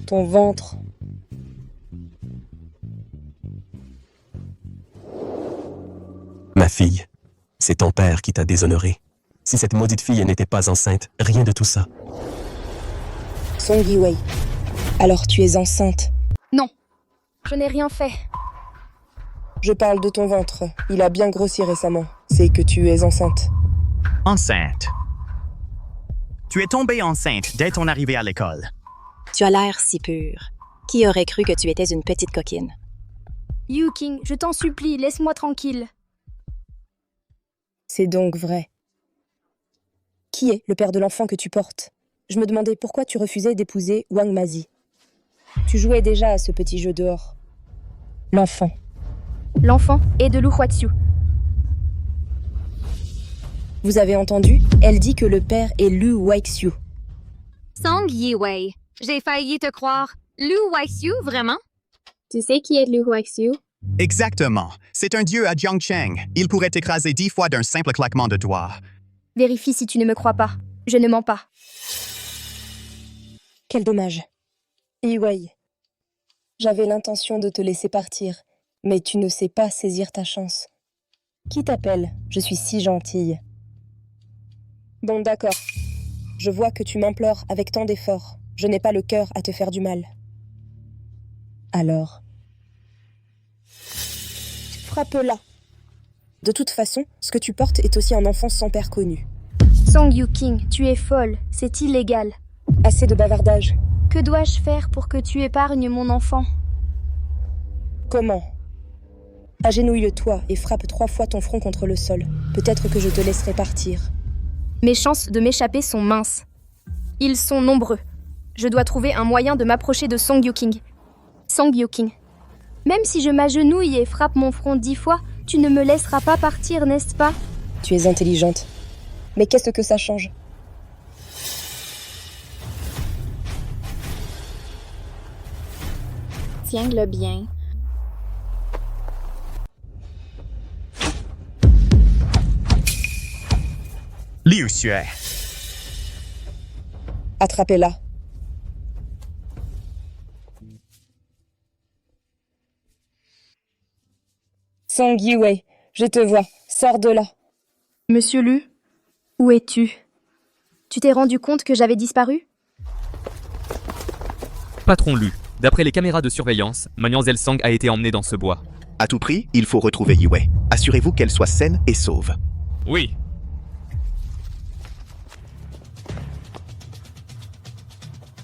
Ton ventre. Ma fille, c'est ton père qui t'a déshonoré. Si cette maudite fille n'était pas enceinte, rien de tout ça. Song Yiwei, alors tu es enceinte. Non, je n'ai rien fait. Je parle de ton ventre. Il a bien grossi récemment. C'est que tu es enceinte. Enceinte. Tu es tombée enceinte dès ton arrivée à l'école. Tu as l'air si pur. Qui aurait cru que tu étais une petite coquine? Yuking, je t'en supplie, laisse-moi tranquille. C'est donc vrai. Qui est le père de l'enfant que tu portes? Je me demandais pourquoi tu refusais d'épouser Wang Mazi. Tu jouais déjà à ce petit jeu dehors. L'enfant. L'enfant est de Lu Huaxiu. Vous avez entendu? Elle dit que le père est Lu Huaxiu. Song Yiwei, j'ai failli te croire. Lu Waxu, vraiment? Tu sais qui est Lu Huaxiu? Exactement. C'est un dieu à Jiangcheng. Il pourrait t'écraser 10 fois d'un simple claquement de doigts. Vérifie si tu ne me crois pas. Je ne mens pas. Quel dommage. Yiwei, j'avais l'intention de te laisser partir, mais tu ne sais pas saisir ta chance. Qui t'appelle? Je suis si gentille. Bon, d'accord. Je vois que tu m'implores avec tant d'efforts. Je n'ai pas le cœur à te faire du mal. Alors, frappe-la. De toute façon, ce que tu portes est aussi un enfant sans père connu. Song Yuking, tu es folle. C'est illégal. Assez de bavardage. Que dois-je faire pour que tu épargnes mon enfant? Comment? Agenouille-toi et frappe 3 fois ton front contre le sol. Peut-être que je te laisserai partir. Mes chances de m'échapper sont minces. Ils sont nombreux. Je dois trouver un moyen de m'approcher de Song Yuking. Song Yuking. Même si je m'agenouille et frappe mon front 10 fois, tu ne me laisseras pas partir, n'est-ce pas? Tu es intelligente. Mais qu'est-ce que ça change? Tiens-le bien. Liu Xue. Attrapez-la. Song Yiwei, je te vois. Sors de là. Monsieur Lu, où es-tu? Tu t'es rendu compte que j'avais disparu? Patron Lu, d'après les caméras de surveillance, Mademoiselle Sang a été emmenée dans ce bois. À tout prix, il faut retrouver Yiwei. Assurez-vous qu'elle soit saine et sauve. Oui.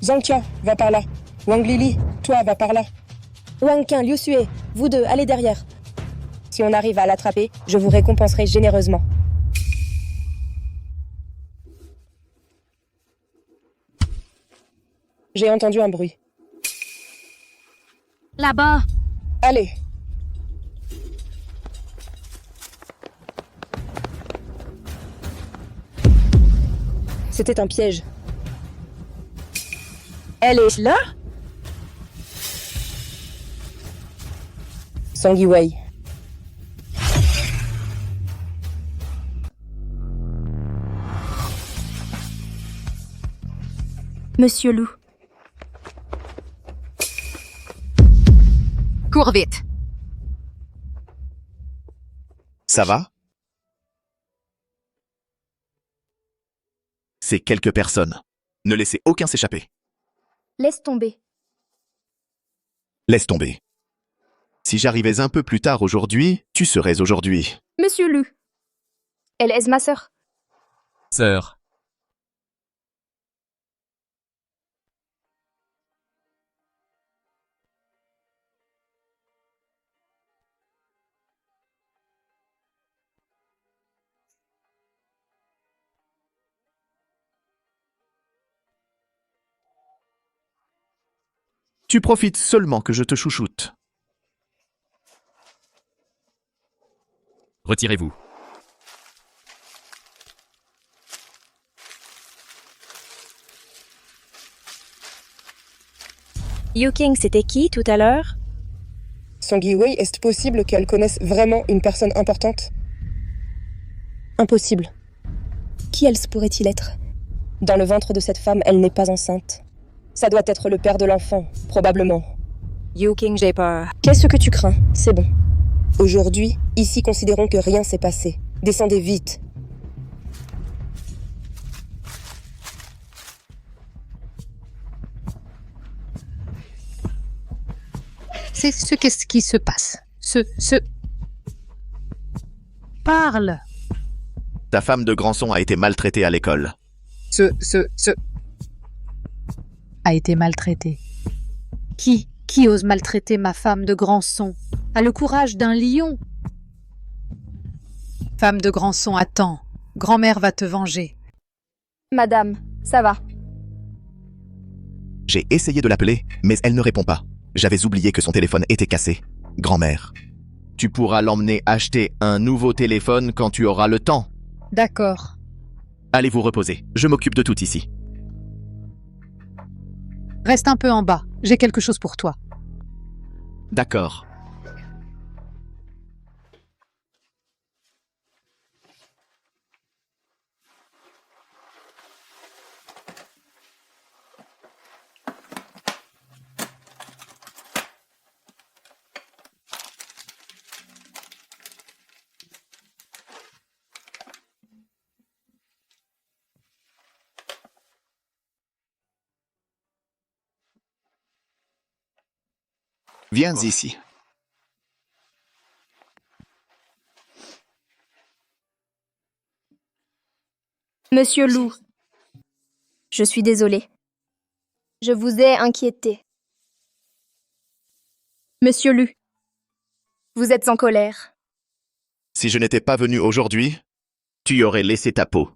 Zhang Qian, va par là. Wang Lili, toi, va par là. Wang Qin, Liu Xue, vous deux, allez derrière. Si on arrive à l'attraper, je vous récompenserai généreusement. J'ai entendu un bruit. Là-bas. Allez. C'était un piège. Elle est là? Song Yiwei. Monsieur Lu. Cours vite. Ça va? C'est quelques personnes. Ne laissez aucun s'échapper. Laisse tomber. Laisse tomber. Si j'arrivais un peu plus tard aujourd'hui, tu serais aujourd'hui. Monsieur Lu. Elle est ma sœur. Sœur. Tu profites seulement que je te chouchoute. Retirez-vous. Yu-King, c'était qui tout à l'heure? Song Yi-Wei, est-ce possible qu'elle connaisse vraiment une personne importante? Impossible. Qui else pourrait-il être? Dans le ventre de cette femme, elle n'est pas enceinte. Ça doit être le père de l'enfant, probablement. Yu-King, j'ai peur. Qu'est-ce que tu crains? C'est bon. Aujourd'hui, ici, considérons que rien s'est passé. Descendez vite. C'est qu'est-ce qui se passe. Parle. Ta femme de Grandson a été maltraitée à l'école. A été maltraité. Qui ose maltraiter ma femme de Grandson? A le courage d'un lion. Femme de Grandson, attends. Grand-mère va te venger. Madame, ça va. J'ai essayé de l'appeler, mais elle ne répond pas. J'avais oublié que son téléphone était cassé. Grand-mère, tu pourras l'emmener acheter un nouveau téléphone quand tu auras le temps. D'accord. Allez vous reposer, je m'occupe de tout ici. Reste un peu en bas. J'ai quelque chose pour toi. D'accord. Viens ici. Monsieur Lou, je suis désolée. Je vous ai inquiété. Monsieur Lu, vous êtes en colère. Si je n'étais pas venu aujourd'hui, tu y aurais laissé ta peau.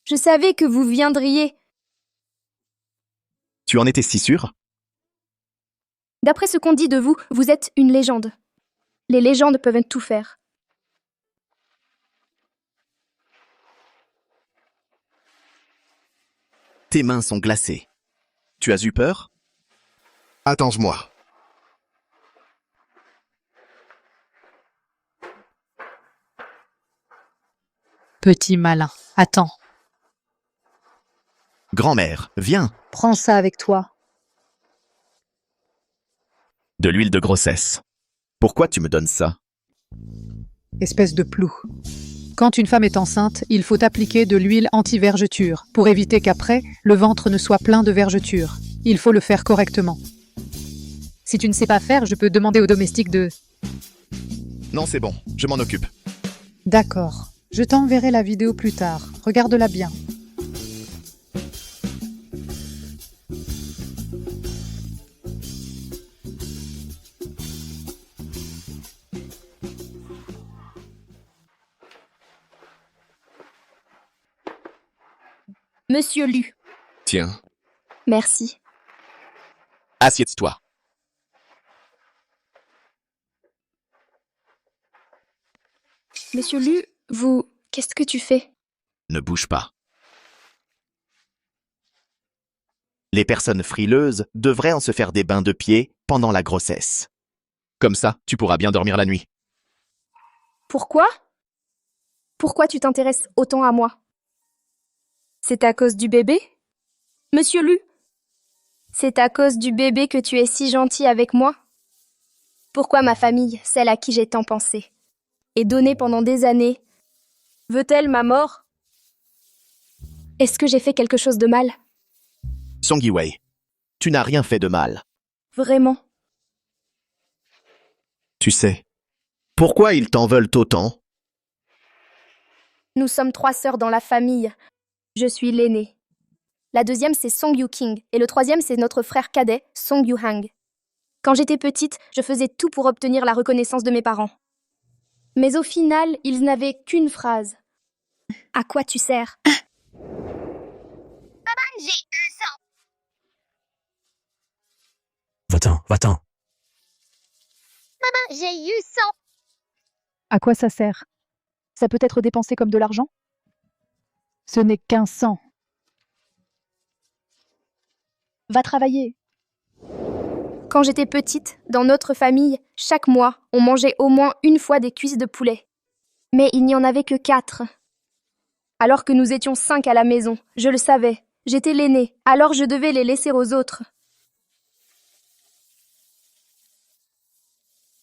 Je savais que vous viendriez. Tu en étais si sûr? D'après ce qu'on dit de vous, vous êtes une légende. Les légendes peuvent tout faire. Tes mains sont glacées. Tu as eu peur? Attends-moi. Petit malin, attends. Grand-mère, viens. Prends ça avec toi. De l'huile de grossesse. Pourquoi tu me donnes ça? Espèce de plou. Quand une femme est enceinte, il faut appliquer de l'huile anti-vergeture pour éviter qu'après, le ventre ne soit plein de vergetures. Il faut le faire correctement. Si tu ne sais pas faire, je peux demander au domestique de... Non, c'est bon, je m'en occupe. D'accord. Je t'enverrai la vidéo plus tard. Regarde-la bien. Monsieur Lu, Tiens, merci. assieds-toi. Monsieur Lu, qu'est-ce que tu fais? Ne bouge pas. Les personnes frileuses devraient en se faire des bains de pied pendant la grossesse. Comme ça, tu pourras bien dormir la nuit. Pourquoi? Pourquoi tu t'intéresses autant à moi? C'est à cause du bébé? Monsieur Lu, c'est à cause du bébé que tu es si gentil avec moi? Pourquoi ma famille, celle à qui j'ai tant pensé, et donné pendant des années, veut-elle ma mort? Est-ce que j'ai fait quelque chose de mal? Song Yi-Wei, tu n'as rien fait de mal. Vraiment? Tu sais, pourquoi ils t'en veulent autant? Nous sommes 3 sœurs dans la famille. Je suis l'aînée. La deuxième, c'est Song Yu-king, et le troisième, c'est notre frère cadet, Song Yu-hang. Quand j'étais petite, je faisais tout pour obtenir la reconnaissance de mes parents. Mais au final, ils n'avaient qu'une phrase. À quoi tu sers? Maman, j'ai eu sang. Va-t'en. Maman, j'ai eu sang. À quoi ça sert? Ça peut être dépensé comme de l'argent? Ce n'est qu'un sang. Va travailler. Quand j'étais petite, dans notre famille, chaque mois, on mangeait au moins une fois des cuisses de poulet. Mais il n'y en avait que 4. Alors que nous étions 5 à la maison, je le savais. J'étais l'aînée, alors je devais les laisser aux autres.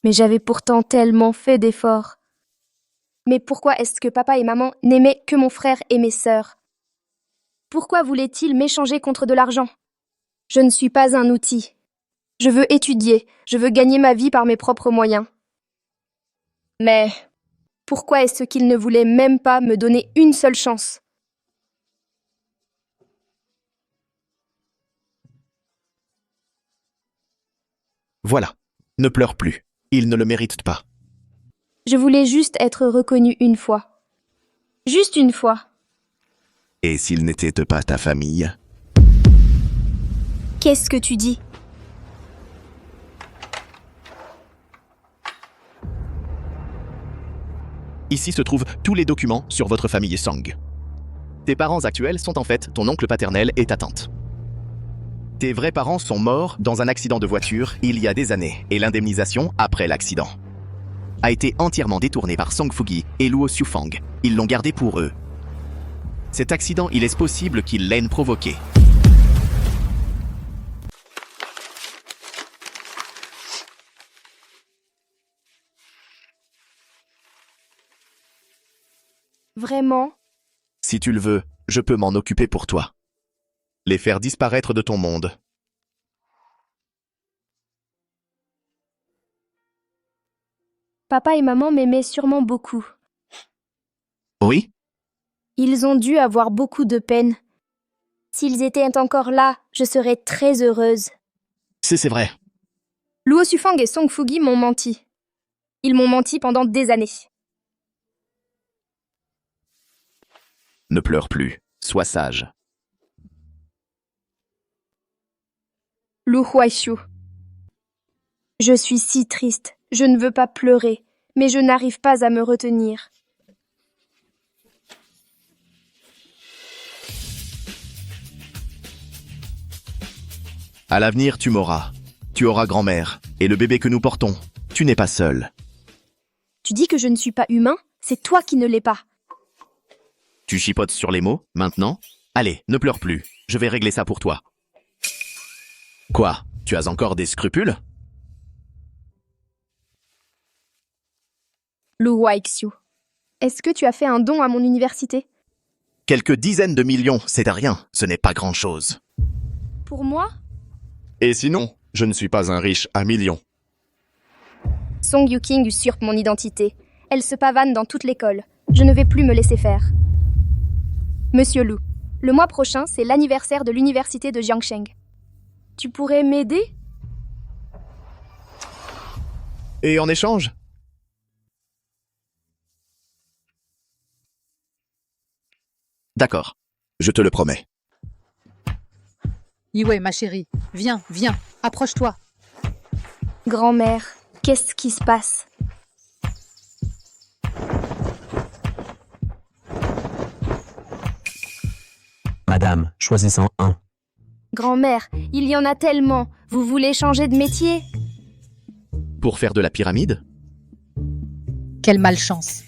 Mais j'avais pourtant tellement fait d'efforts. Mais pourquoi est-ce que papa et maman n'aimaient que mon frère et mes sœurs? Pourquoi voulaient-ils m'échanger contre de l'argent? Je ne suis pas un outil. Je veux étudier, je veux gagner ma vie par mes propres moyens. Mais pourquoi est-ce qu'ils ne voulaient même pas me donner une seule chance? Voilà. Ne pleure plus. Ils ne le méritent pas. Je voulais juste être reconnue une fois. Juste une fois. Et s'ils n'étaient pas ta famille? Qu'est-ce que tu dis? Ici se trouvent tous les documents sur votre famille Song. Tes parents actuels sont en fait ton oncle paternel et ta tante. Tes vrais parents sont morts dans un accident de voiture il y a des années et l'indemnisation après l'accident a été entièrement détournée par Song Fugi et Luo Xiufang. Ils l'ont gardé pour eux. Cet accident, il est possible qu'il l'ait provoqué. Vraiment? Si tu le veux, je peux m'en occuper pour toi. Les faire disparaître de ton monde. Papa et maman m'aimaient sûrement beaucoup. Oui? Ils ont dû avoir beaucoup de peine. S'ils étaient encore là, je serais très heureuse. C'est vrai. Luo Xiufang et Song Fugi m'ont menti. Ils m'ont menti pendant des années. Ne pleure plus. Sois sage. Lu Huaishu. Je suis si triste. Je ne veux pas pleurer, mais je n'arrive pas à me retenir. À l'avenir, tu m'auras. Tu auras grand-mère. Et le bébé que nous portons, tu n'es pas seul. Tu dis que je ne suis pas humain? C'est toi qui ne l'es pas. Tu chipotes sur les mots, maintenant? Allez, ne pleure plus. Je vais régler ça pour toi. Quoi? Tu as encore des scrupules? Lu Huaxiu. Est-ce que tu as fait un don à mon université? Quelques dizaines de millions, c'est à rien. Ce n'est pas grand-chose. Pour moi? Et sinon, je ne suis pas un riche à millions. Song Yu-king usurpe mon identité. Elle se pavane dans toute l'école. Je ne vais plus me laisser faire. Monsieur Lu, le mois prochain, c'est l'anniversaire de l'université de Jiangsheng. Tu pourrais m'aider? Et en échange? D'accord, je te le promets. Yue, ma chérie, viens, approche-toi. Grand-mère, qu'est-ce qui se passe? Madame, choisissant un. Grand-mère, il y en a tellement. Vous voulez changer de métier? Pour faire de la pyramide? Quelle malchance.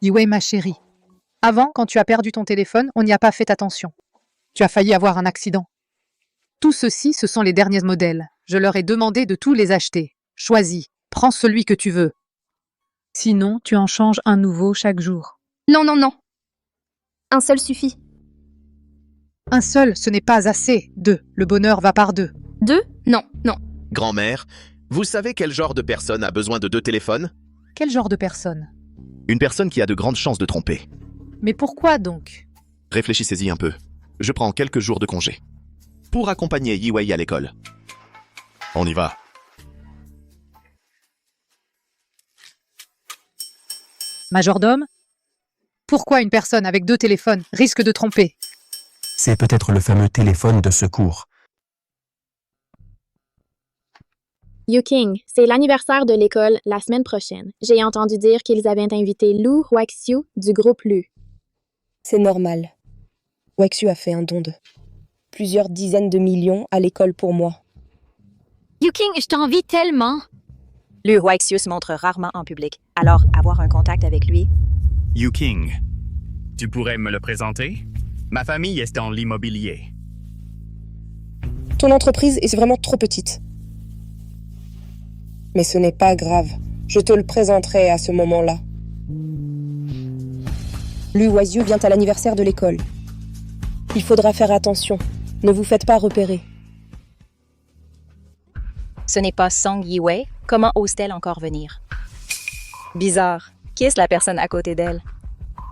Yue, ma chérie. Avant, quand tu as perdu ton téléphone, on n'y a pas fait attention. Tu as failli avoir un accident. Tout ceci, ce sont les derniers modèles. Je leur ai demandé de tous les acheter. Choisis, prends celui que tu veux. Sinon, tu en changes un nouveau chaque jour. Non, non, non. Un seul suffit. Un seul, ce n'est pas assez. 2, le bonheur va par 2. 2? Non, non. Grand-mère, vous savez quel genre de personne a besoin de 2 téléphones? Quel genre de personne? Une personne qui a de grandes chances de tromper. Mais pourquoi donc? Réfléchissez-y un peu. Je prends quelques jours de congé. Pour accompagner Yi-Wei à l'école. On y va. Majordome? Pourquoi une personne avec 2 téléphones risque de tromper? C'est peut-être le fameux téléphone de secours. Yu-King, c'est l'anniversaire de l'école la semaine prochaine. J'ai entendu dire qu'ils avaient invité Lu Huaxiu du groupe Lu. C'est normal. Huaxiu a fait un don de plusieurs dizaines de millions à l'école pour moi. Yu-King, je t'envie tellement. Lu Huaxiu se montre rarement en public, alors avoir un contact avec lui. Yu-King, tu pourrais me le présenter? Ma famille est dans l'immobilier. Ton entreprise est vraiment trop petite. Mais ce n'est pas grave. Je te le présenterai à ce moment-là. Lu Huaxiu vient à l'anniversaire de l'école. Il faudra faire attention. Ne vous faites pas repérer. Ce n'est pas Song Yi-Wei. Comment ose-t-elle encore venir? Bizarre. Qui est la personne à côté d'elle?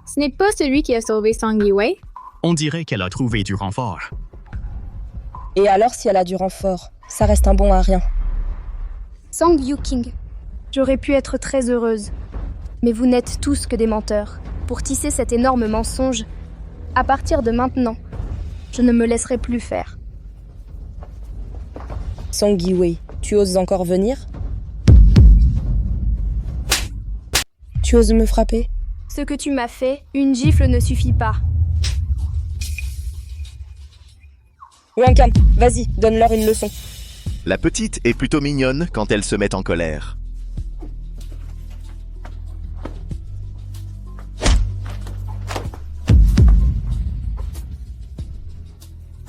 Ce n'est pas celui qui a sauvé Song Yi-Wei? On dirait qu'elle a trouvé du renfort. Et alors si elle a du renfort, ça reste un bon à rien. Song Yu-King, j'aurais pu être très heureuse. Mais vous n'êtes tous que des menteurs. Pour tisser cet énorme mensonge, à partir de maintenant, je ne me laisserai plus faire. Song Yi-Wei, tu oses encore venir? Tu oses me frapper? Ce que tu m'as fait, une gifle ne suffit pas. Wang Can, vas-y, donne-leur une leçon. La petite est plutôt mignonne quand elle se met en colère.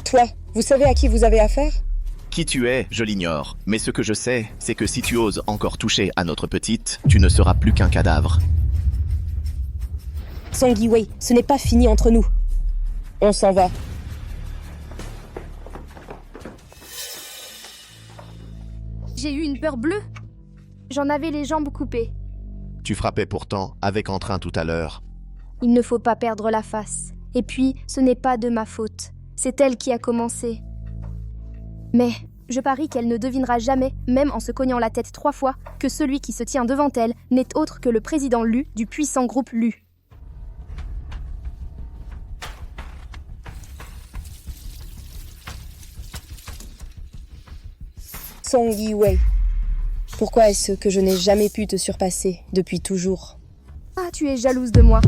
Toi, vous savez à qui vous avez affaire? Qui tu es, je l'ignore. Mais ce que je sais, c'est que si tu oses encore toucher à notre petite, tu ne seras plus qu'un cadavre. Song Yi-Wei, ce n'est pas fini entre nous. On s'en va. J'ai eu une peur bleue. J'en avais les jambes coupées. Tu frappais pourtant avec entrain tout à l'heure. Il ne faut pas perdre la face. Et puis, ce n'est pas de ma faute. C'est elle qui a commencé. Mais je parie qu'elle ne devinera jamais, même en se cognant la tête 3 fois, que celui qui se tient devant elle n'est autre que le président Lu du puissant groupe Lu. Song Yi-Wei, pourquoi est-ce que je n'ai jamais pu te surpasser depuis toujours? Ah, tu es jalouse de moi.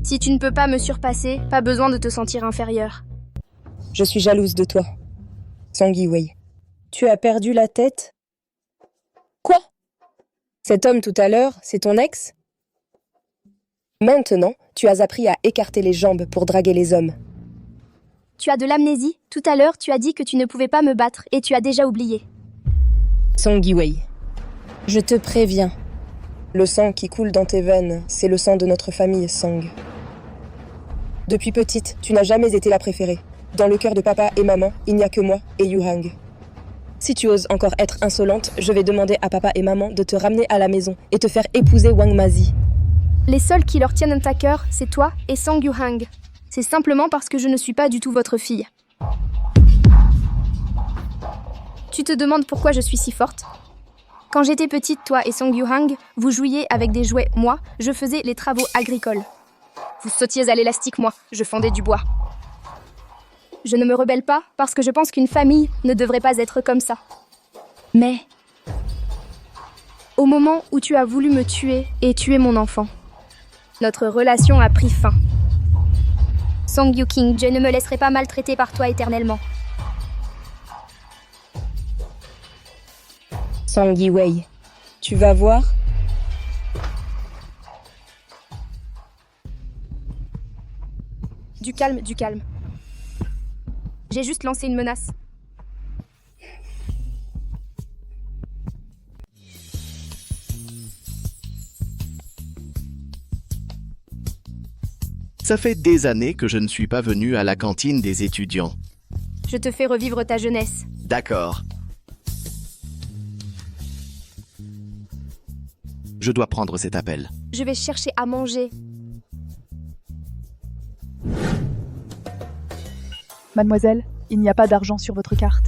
Si tu ne peux pas me surpasser, pas besoin de te sentir inférieure. Je suis jalouse de toi. Song Yi-Wei, tu as perdu la tête? Quoi? Cet homme tout à l'heure, c'est ton ex? Maintenant, tu as appris à écarter les jambes pour draguer les hommes. Tu as de l'amnésie. Tout à l'heure, tu as dit que tu ne pouvais pas me battre et tu as déjà oublié. Song Yi-Wei, je te préviens. Le sang qui coule dans tes veines, c'est le sang de notre famille, Song. Depuis petite, tu n'as jamais été la préférée. Dans le cœur de papa et maman, il n'y a que moi et Yu-Hang. Si tu oses encore être insolente, je vais demander à papa et maman de te ramener à la maison et te faire épouser Wang Mazi. Les seuls qui leur tiennent à cœur, c'est toi et Song Yu-Hang. C'est simplement parce que je ne suis pas du tout votre fille. Tu te demandes pourquoi je suis si forte? Quand j'étais petite, toi et Song Yu-Hang, vous jouiez avec des jouets. Moi, je faisais les travaux agricoles. Vous sautiez à l'élastique, moi, je fendais du bois. Je ne me rebelle pas parce que je pense qu'une famille ne devrait pas être comme ça. Mais au moment où tu as voulu me tuer et tuer mon enfant, notre relation a pris fin. Song Yu-King, je ne me laisserai pas maltraiter par toi éternellement. Song Yi-Wei, tu vas voir. Du calme, du calme. J'ai juste lancé une menace. Ça fait des années que je ne suis pas venu à la cantine des étudiants. Je te fais revivre ta jeunesse. D'accord. Je dois prendre cet appel. Je vais chercher à manger. Mademoiselle, il n'y a pas d'argent sur votre carte.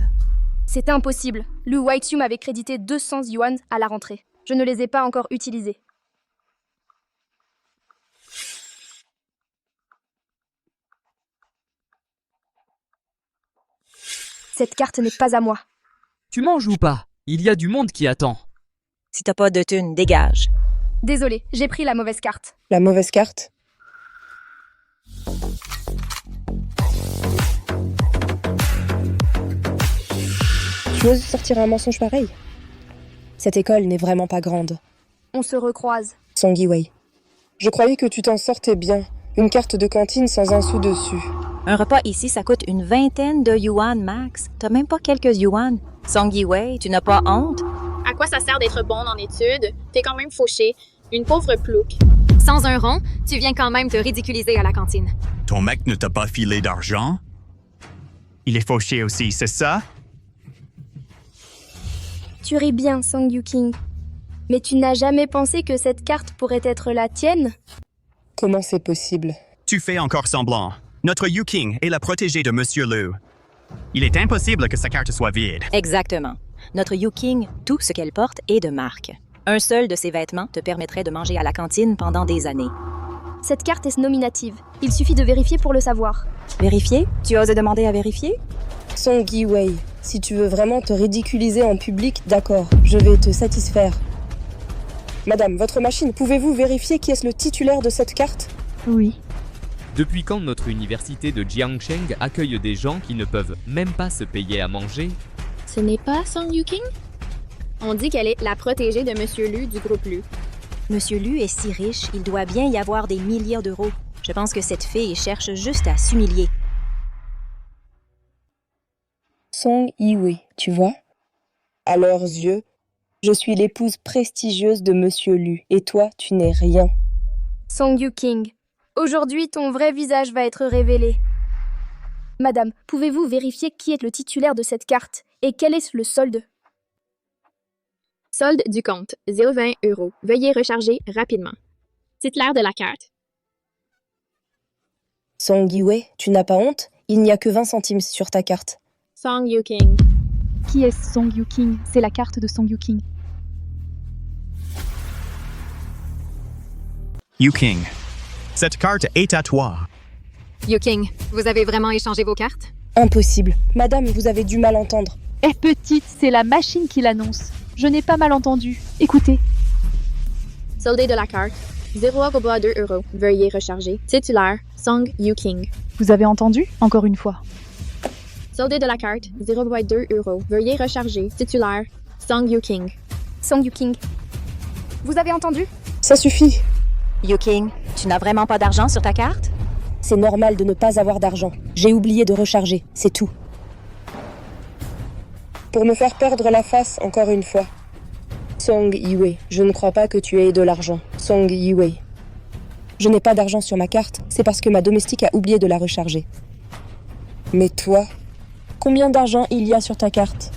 C'est impossible. Lu Waitiu m'avait crédité 200 yuan à la rentrée. Je ne les ai pas encore utilisés. Cette carte n'est pas à moi. Tu manges ou pas? Il y a du monde qui attend. Si t'as pas de thunes, dégage. Désolée, j'ai pris la mauvaise carte. La mauvaise carte? Tu oses sortir un mensonge pareil? Cette école n'est vraiment pas grande. On se recroise. Song Yi-wei. Je croyais que tu t'en sortais bien. Une carte de cantine sans un sou dessus. Un repas ici, ça coûte une vingtaine de yuan max. T'as même pas quelques yuan. Song Yi-wei, tu n'as pas honte? À quoi ça sert d'être bonne en études? T'es quand même fauchée. Une pauvre plouc. Sans un rond, tu viens quand même te ridiculiser à la cantine. Ton mec ne t'a pas filé d'argent? Il est fauché aussi, c'est ça? Tu ris bien, Song Yu-king. Mais tu n'as jamais pensé que cette carte pourrait être la tienne? Comment c'est possible? Tu fais encore semblant. Notre Yu-king est la protégée de Monsieur Liu. Il est impossible que sa carte soit vide. Exactement. Notre Yu-king, tout ce qu'elle porte est de marque. Un seul de ses vêtements te permettrait de manger à la cantine pendant des années. Cette carte est nominative. Il suffit de vérifier pour le savoir. Vérifier? Tu oses demander à vérifier? Song Yi-wei, si tu veux vraiment te ridiculiser en public, d'accord, je vais te satisfaire. Madame, votre machine, pouvez-vous vérifier qui est le titulaire de cette carte? Oui. Depuis quand notre université de Jiangsheng accueille des gens qui ne peuvent même pas se payer à manger? Ce n'est pas Song Yu-king? On dit qu'elle est la protégée de Monsieur Lu du groupe Lu. Monsieur Lu est si riche, il doit bien y avoir des milliards d'euros. Je pense que cette fille cherche juste à s'humilier. Song Yi-wei, tu vois? À leurs yeux, je suis l'épouse prestigieuse de Monsieur Lu, et toi, tu n'es rien. Song Yu-king, aujourd'hui ton vrai visage va être révélé. Madame, pouvez-vous vérifier qui est le titulaire de cette carte et quel est le solde? Solde du compte, 0,20 €. Veuillez recharger rapidement. Titulaire de la carte. Song Yi-wei, tu n'as pas honte? Il n'y a que 20 centimes sur ta carte. Song Yu-king. Qui est Song Yu-king? C'est la carte de Song Yu-king. Yu-king, cette carte est à toi. Yu-king, vous avez vraiment échangé vos cartes? Impossible. Madame, vous avez dû mal entendre. Eh petite, c'est la machine qui l'annonce. Je n'ai pas mal entendu. Écoutez. Soldé de la carte, 0,2 €. Veuillez recharger. Titulaire, Song Yu-king. Vous avez entendu? Encore une fois. Soldé de la carte, 0,2 €. Veuillez recharger. Titulaire, Song Yu-king. Song Yu-king. Vous avez entendu? Ça suffit. Yu-king, tu n'as vraiment pas d'argent sur ta carte? C'est normal de ne pas avoir d'argent. J'ai oublié de recharger, c'est tout. Pour me faire perdre la face encore une fois. Song Yi-wei, je ne crois pas que tu aies de l'argent. Song Yi-wei. Je n'ai pas d'argent sur ma carte, c'est parce que ma domestique a oublié de la recharger. Mais toi, combien d'argent il y a sur ta carte?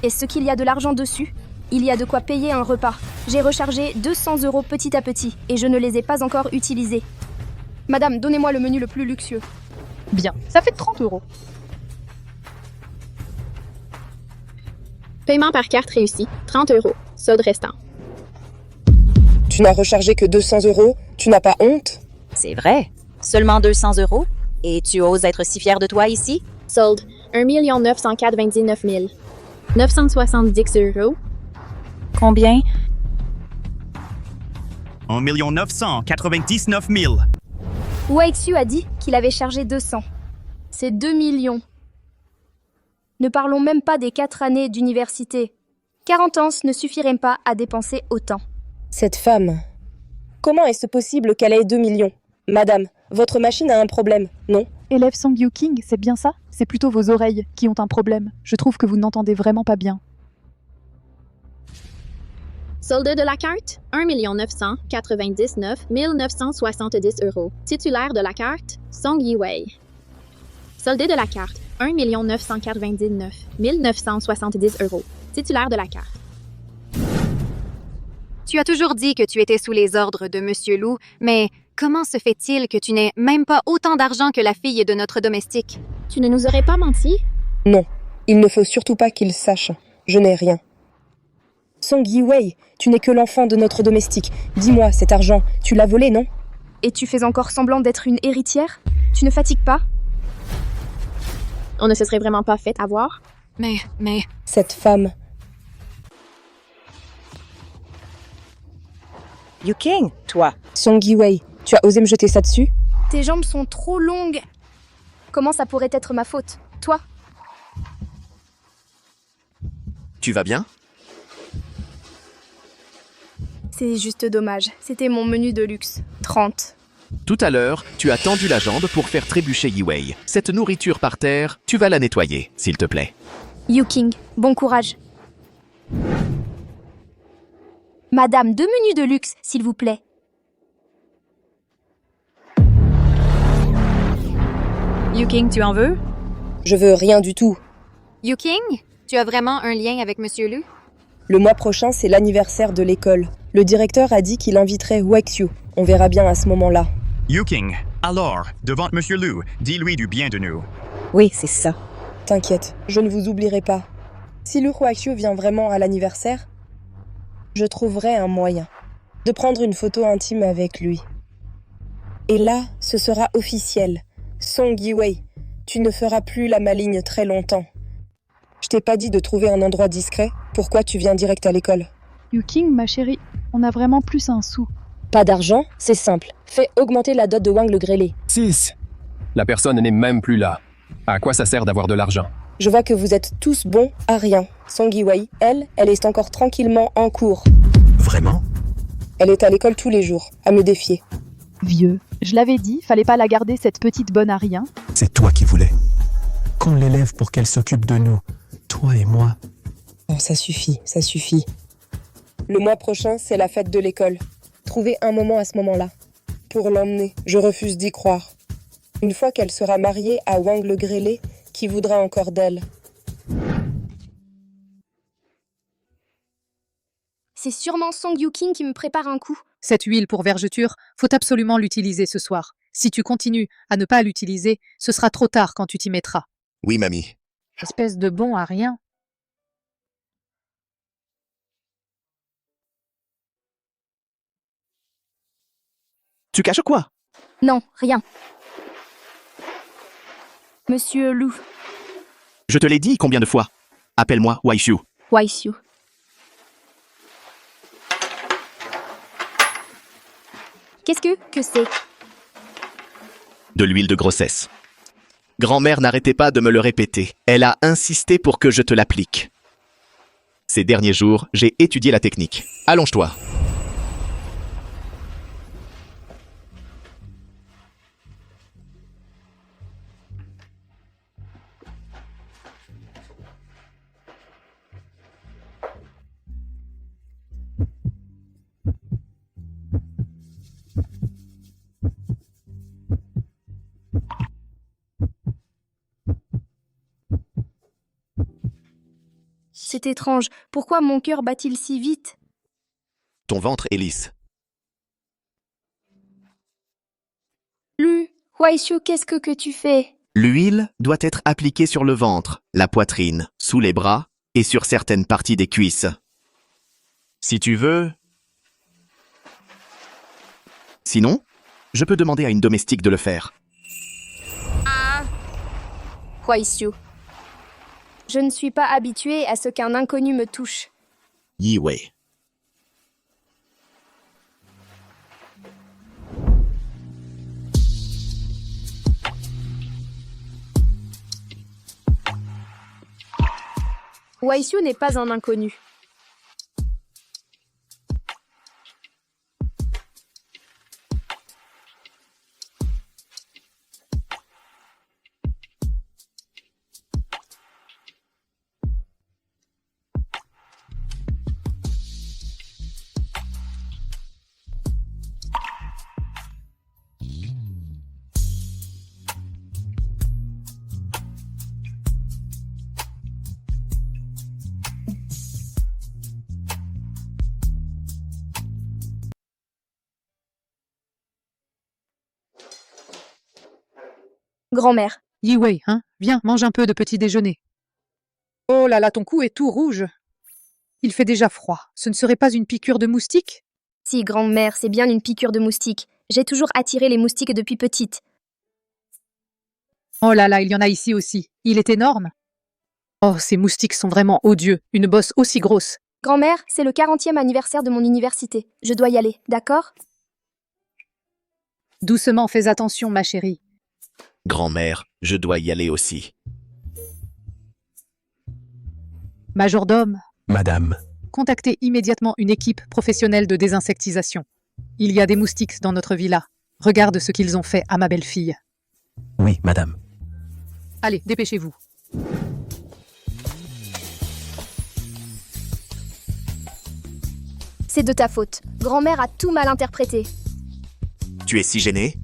Est-ce qu'il y a de l'argent dessus? Il y a de quoi payer un repas. J'ai rechargé 200 € petit à petit et je ne les ai pas encore utilisés. Madame, donnez-moi le menu le plus luxueux. Bien, ça fait 30 €. Paiement par carte réussi, 30 €. Solde restant. Tu n'as rechargé que 200 €? Tu n'as pas honte? C'est vrai. Seulement 200 €? Et tu oses être si fier de toi ici? Solde, 1 999 970 €. Combien? 1 999 000. Waitiu a dit qu'il avait chargé 200. C'est 2 millions. Ne parlons même pas des 4 années d'université. 40 ans ne suffiraient pas à dépenser autant. Cette femme, comment est-ce possible qu'elle ait 2 millions? Madame, votre machine a un problème, non? Élève Song Yu-king, c'est bien ça? C'est plutôt vos oreilles qui ont un problème. Je trouve que vous n'entendez vraiment pas bien. Solde de la carte, 1 999 970 €. Titulaire de la carte, Song Yi-wei. Soldé de la carte, 1 999 970 €. Titulaire de la carte. Tu as toujours dit que tu étais sous les ordres de Monsieur Lou, mais comment se fait-il que tu n'aies même pas autant d'argent que la fille de notre domestique? Tu ne nous aurais pas menti? Non, il ne faut surtout pas qu'il sache. Je n'ai rien. Song Yi-Wei, tu n'es que l'enfant de notre domestique. Dis-moi, cet argent, tu l'as volé, non? Et tu fais encore semblant d'être une héritière? Tu ne fatigues pas? On ne se serait vraiment pas fait avoir? Mais... Cette femme... Yu King, toi. Song Yi-Wei, tu as osé me jeter ça dessus? Tes jambes sont trop longues. Comment ça pourrait être ma faute? Toi? Tu vas bien? C'est juste dommage. C'était mon menu de luxe. 30. Tout à l'heure, tu as tendu la jambe pour faire trébucher Yi-Wei. Cette nourriture par terre, tu vas la nettoyer, s'il te plaît. Yu King, bon courage. Madame, 2 menus de luxe, s'il vous plaît. Yu King, tu en veux? Je veux rien du tout. Yu King, tu as vraiment un lien avec Monsieur Lu? Le mois prochain, c'est l'anniversaire de l'école. Le directeur a dit qu'il inviterait Wexu. On verra bien à ce moment-là. Yu King, alors, devant Monsieur Lu, dis-lui du bien de nous. Oui, c'est ça. T'inquiète, je ne vous oublierai pas. Si Lu Huaxiu vient vraiment à l'anniversaire, je trouverai un moyen de prendre une photo intime avec lui. Et là, ce sera officiel. Song Yi-Wei, tu ne feras plus la maligne très longtemps. Je t'ai pas dit de trouver un endroit discret. Pourquoi tu viens direct à l'école? Yu King, ma chérie, on a vraiment plus un sou. Pas d'argent? C'est simple. Fais augmenter la dot de Wang le grêlé. 6. La personne n'est même plus là. À quoi ça sert d'avoir de l'argent? Je vois que vous êtes tous bons à rien. Song Yi-Wei, elle est encore tranquillement en cours. Vraiment? Elle est à l'école tous les jours, à me défier. Vieux, je l'avais dit, fallait pas la garder cette petite bonne à rien. C'est toi qui voulais. Qu'on l'élève pour qu'elle s'occupe de nous. Toi et moi. Oh, ça suffit, ça suffit. Le mois prochain, c'est la fête de l'école. Trouvez un moment à ce moment-là. Pour l'emmener, je refuse d'y croire. Une fois qu'elle sera mariée à Wang le grêlé, qui voudra encore d'elle? C'est sûrement Song Yu King qui me prépare un coup. Cette huile pour vergeture, faut absolument l'utiliser ce soir. Si tu continues à ne pas l'utiliser, ce sera trop tard quand tu t'y mettras. Oui, mamie. Espèce de bon à rien. Tu caches quoi? Non, rien. Monsieur Lou. Je te l'ai dit combien de fois? Appelle-moi Weixu. Weixu. Qu'est-ce que c'est? De l'huile de grossesse. Grand-mère n'arrêtait pas de me le répéter. Elle a insisté pour que je te l'applique. Ces derniers jours, j'ai étudié la technique. Allonge-toi. C'est étrange. Pourquoi mon cœur bat-il si vite? Ton ventre est lisse. Lu, Weixu, qu'est-ce que tu fais? L'huile doit être appliquée sur le ventre, la poitrine, sous les bras et sur certaines parties des cuisses. Si tu veux... Sinon, je peux demander à une domestique de le faire. Weixu. Je ne suis pas habituée à ce qu'un inconnu me touche. Yi-Wei. Weixu n'est pas un inconnu. Grand-mère, Yi Wei, hein? Viens, mange un peu de petit déjeuner. Oh là là, ton cou est tout rouge. Il fait déjà froid. Ce ne serait pas une piqûre de moustique? si, grand-mère, c'est bien une piqûre de moustique. J'ai toujours attiré les moustiques depuis petite. Oh là là, il y en a ici aussi. Il est énorme. Oh, ces moustiques sont vraiment odieux. Une bosse aussi grosse. Grand-mère, c'est le 40e anniversaire de mon université. Je dois y aller, d'accord? Doucement, fais attention, ma chérie. Grand-mère, je dois y aller aussi. Majordome, Madame, contactez immédiatement une équipe professionnelle de désinsectisation. Il y a des moustiques dans notre villa. Regarde ce qu'ils ont fait à ma belle-fille. oui, madame. Allez, dépêchez-vous. C'est de ta faute. Grand-mère a tout mal interprété. Tu es si gêné?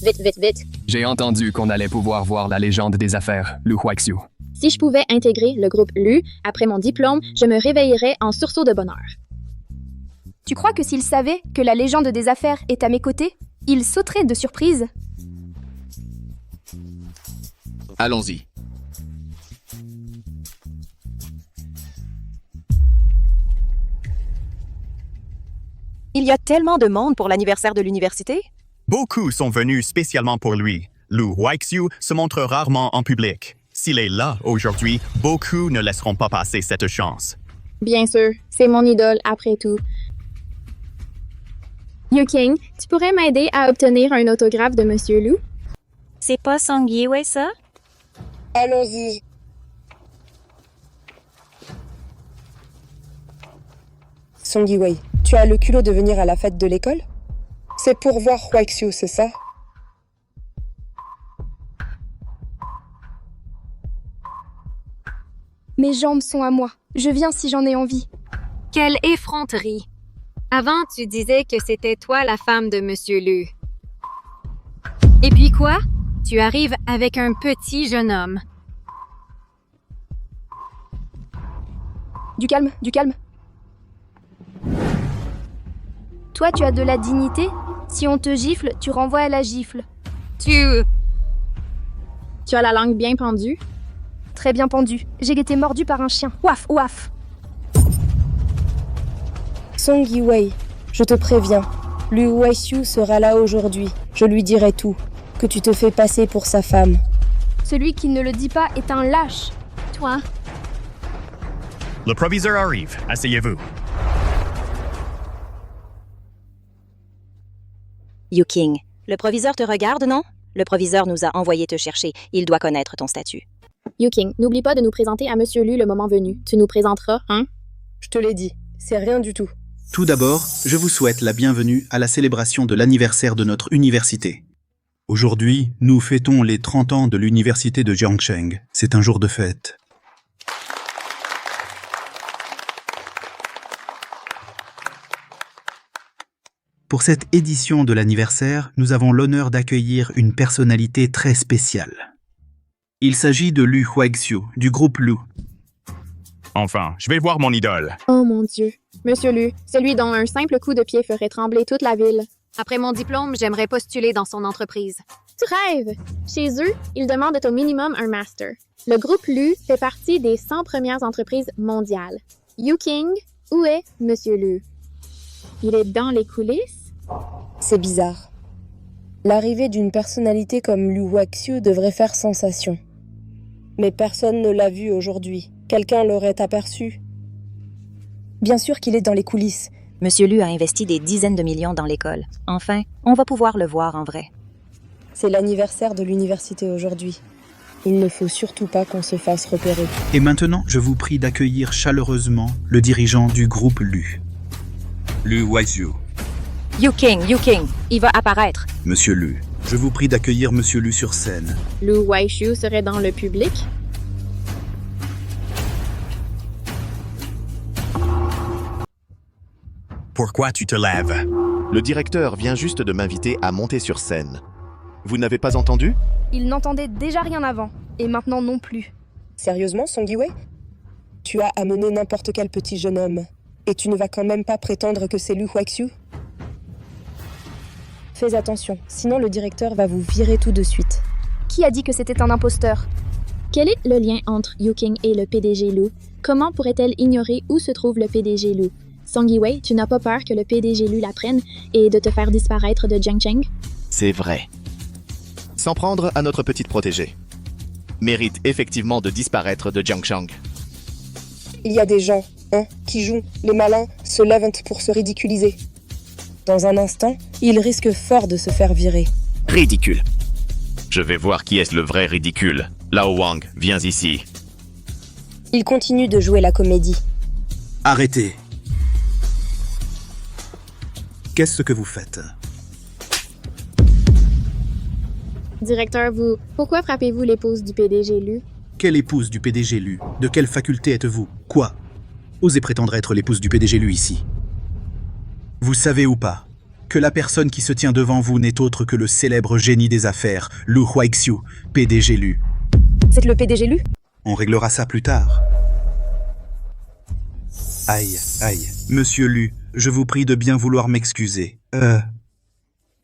Vite, vite, vite. J'ai entendu qu'on allait pouvoir voir la légende des affaires, Lu Huaxiu. Si je pouvais intégrer le groupe LU, après mon diplôme, je me réveillerais en sursaut de bonheur. Tu crois que s'il savait que la légende des affaires est à mes côtés, il sauterait de surprise? Allons-y. Il y a tellement de monde pour l'anniversaire de l'université. Beaucoup sont venus spécialement pour lui. Lu Huaxiu se montre rarement en public. S'il est là aujourd'hui, beaucoup ne laisseront pas passer cette chance. Bien sûr, c'est mon idole après tout. Yu King, tu pourrais m'aider à obtenir un autographe de Monsieur Lu? C'est pas Song Yi-Wei, ça? Allons-y. Song Yi-Wei, tu as le culot de venir à la fête de l'école? C'est pour voir Huaxiu, c'est ça? Mes jambes sont à moi. Je viens si j'en ai envie. Quelle effronterie! Avant, tu disais que c'était toi la femme de Monsieur Lu. Et puis quoi? Tu arrives avec un petit jeune homme. Du calme, du calme. Toi, tu as de la dignité? Si on te gifle, tu renvoies à la gifle. Tu as la langue bien pendue? Très bien pendue. J'ai été mordue par un chien. Ouaf, ouaf. Song Yi-Wei, je te préviens, Lu Huaxiu sera là aujourd'hui. Je lui dirai tout, que tu te fais passer pour sa femme. Celui qui ne le dit pas est un lâche. Toi? Le proviseur arrive. Asseyez-vous. Yu King, le proviseur te regarde, non? Le proviseur nous a envoyé te chercher. Il doit connaître ton statut. Yu King, n'oublie pas de nous présenter à Monsieur Lu le moment venu. Tu nous présenteras, hein? Je te l'ai dit, c'est rien du tout. Tout d'abord, je vous souhaite la bienvenue à la célébration de l'anniversaire de notre université. Aujourd'hui, nous fêtons les 30 ans de l'université de Jiangsheng. C'est un jour de fête. Pour cette édition de l'anniversaire, nous avons l'honneur d'accueillir une personnalité très spéciale. Il s'agit de Lu Huaxiu, du groupe Lu. Enfin, je vais voir mon idole. Oh mon Dieu. Monsieur Lu, celui dont un simple coup de pied ferait trembler toute la ville. Après mon diplôme, j'aimerais postuler dans son entreprise. Tu rêves! Chez eux, ils demandent au minimum un master. Le groupe Lu fait partie des 100 premières entreprises mondiales. Yu King, où est Monsieur Lu? Il est dans les coulisses? C'est bizarre. L'arrivée d'une personnalité comme Lu Huaxiu devrait faire sensation. Mais personne ne l'a vu aujourd'hui. Quelqu'un l'aurait aperçu. Bien sûr qu'il est dans les coulisses. Monsieur Lu a investi des dizaines de millions dans l'école. Enfin, on va pouvoir le voir en vrai. C'est l'anniversaire de l'université aujourd'hui. Il ne faut surtout pas qu'on se fasse repérer. Et maintenant, je vous prie d'accueillir chaleureusement le dirigeant du groupe Lu. Lu Huaxiu. Yu King, il va apparaître. Monsieur Lu, je vous prie d'accueillir Monsieur Lu sur scène. Lu Huaxiu serait dans le public? Pourquoi tu te lèves? Le directeur vient juste de m'inviter à monter sur scène. Vous n'avez pas entendu? Il n'entendait déjà rien avant, et maintenant non plus. Sérieusement, Song Yi-Wei? Tu as amené n'importe quel petit jeune homme, et tu ne vas quand même pas prétendre que c'est Lu Huaxiu? Fais attention, sinon le directeur va vous virer tout de suite. Qui a dit que c'était un imposteur? Quel est le lien entre Yuking et le PDG Lu? Comment pourrait-elle ignorer où se trouve le PDG Lu? Song Yiwei, tu n'as pas peur que le PDG Lu la prenne et de te faire disparaître de Jiangcheng? C'est vrai. S'en prendre à notre petite protégée mérite effectivement de disparaître de Jiangcheng. Il y a des gens, qui jouent. Les malins se lèvent pour se ridiculiser. Dans un instant, ils risquent fort de se faire virer. Ridicule. Je vais voir qui est le vrai ridicule. Lao Wang, viens ici. Ils continuent de jouer la comédie. Arrêtez. Qu'est-ce que vous faites? Directeur, pourquoi frappez-vous l'épouse du PDG Lu? Quelle épouse du PDG Lu? De quelle faculté êtes-vous? Quoi? Osez prétendre être l'épouse du PDG Lu ici. Vous savez ou pas que la personne qui se tient devant vous n'est autre que le célèbre génie des affaires, Lu Huaixiu, PDG Lu. C'est le PDG Lu? On réglera ça plus tard. Aïe, aïe. Monsieur Lu, je vous prie de bien vouloir m'excuser.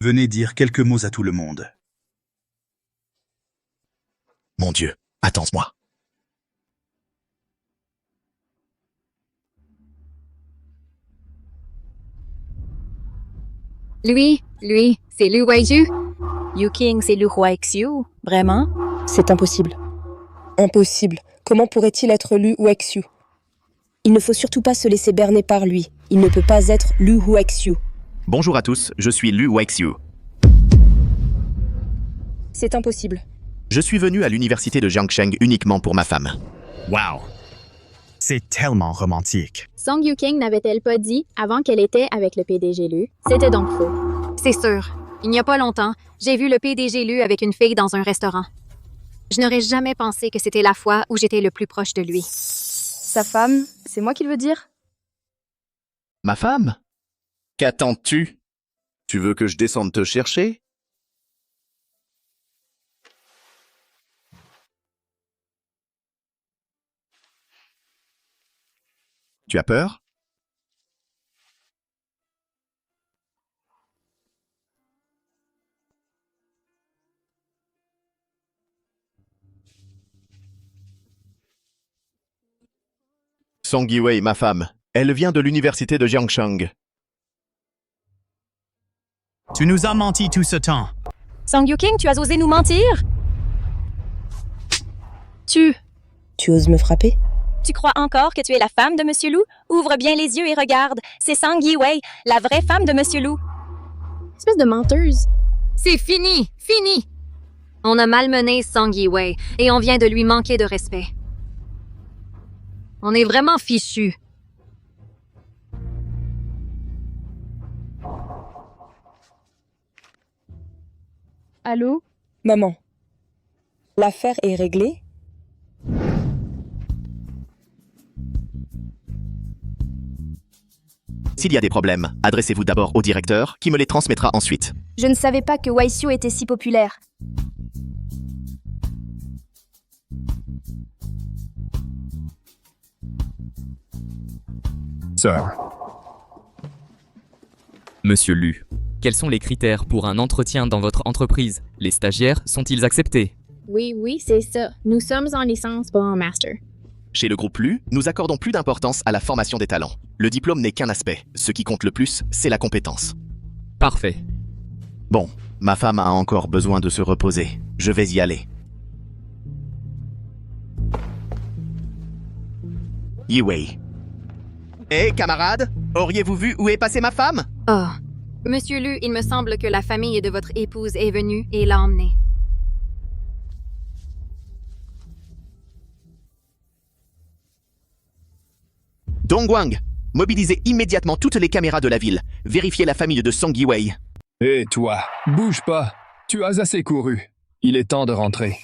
Venez dire quelques mots à tout le monde. Mon Dieu, attends-moi. Lui, c'est Lu Weiju. Yuking, c'est Lu Huaixiu. Vraiment? C'est impossible. Impossible. Comment pourrait-il être Lu Huaixiu? Il ne faut surtout pas se laisser berner par lui. Il ne peut pas être Lu Huaixiu. Bonjour à tous, je suis Lu Huaixiu. C'est impossible. Je suis venu à l'université de Jiangcheng uniquement pour ma femme. Wow! C'est tellement romantique. Song Yuking n'avait-elle pas dit, avant qu'elle était avec le PDG Lu? C'était donc faux. C'est sûr. Il n'y a pas longtemps, j'ai vu le PDG Lu avec une fille dans un restaurant. Je n'aurais jamais pensé que c'était la fois où j'étais le plus proche de lui. Sa femme, c'est moi qui le veux dire? Ma femme? Qu'attends-tu? Tu veux que je descende te chercher? Tu as peur? Song Yiwei, ma femme. Elle vient de l'université de Jiangcheng. Tu nous as menti tout ce temps. Song Yuking, tu as osé nous mentir? Tu oses me frapper? Tu crois encore que tu es la femme de Monsieur Lu? Ouvre bien les yeux et regarde. C'est Song Yiwei, la vraie femme de Monsieur Lu. Espèce de menteuse. C'est fini! Fini! On a malmené Song Yiwei et on vient de lui manquer de respect. On est vraiment fichus. Allô? Maman, l'affaire est réglée? S'il y a des problèmes, adressez-vous d'abord au directeur, qui me les transmettra ensuite. Je ne savais pas que Weisiu était si populaire. Sir. Monsieur Lu, quels sont les critères pour un entretien dans votre entreprise? Les stagiaires sont-ils acceptés? Oui, c'est ça. Nous sommes en licence, pas en master. Chez le groupe Lu, nous accordons plus d'importance à la formation des talents. Le diplôme n'est qu'un aspect. Ce qui compte le plus, c'est la compétence. Parfait. Bon, ma femme a encore besoin de se reposer. Je vais y aller. Yiwei. Hé, camarades, auriez-vous vu où est passée ma femme? Oh. Monsieur Lu, il me semble que la famille de votre épouse est venue et l'a emmenée. Dongguang, mobilisez immédiatement toutes les caméras de la ville. Vérifiez la famille de Song Yiwei. Hé, toi, bouge pas. Tu as assez couru. Il est temps de rentrer.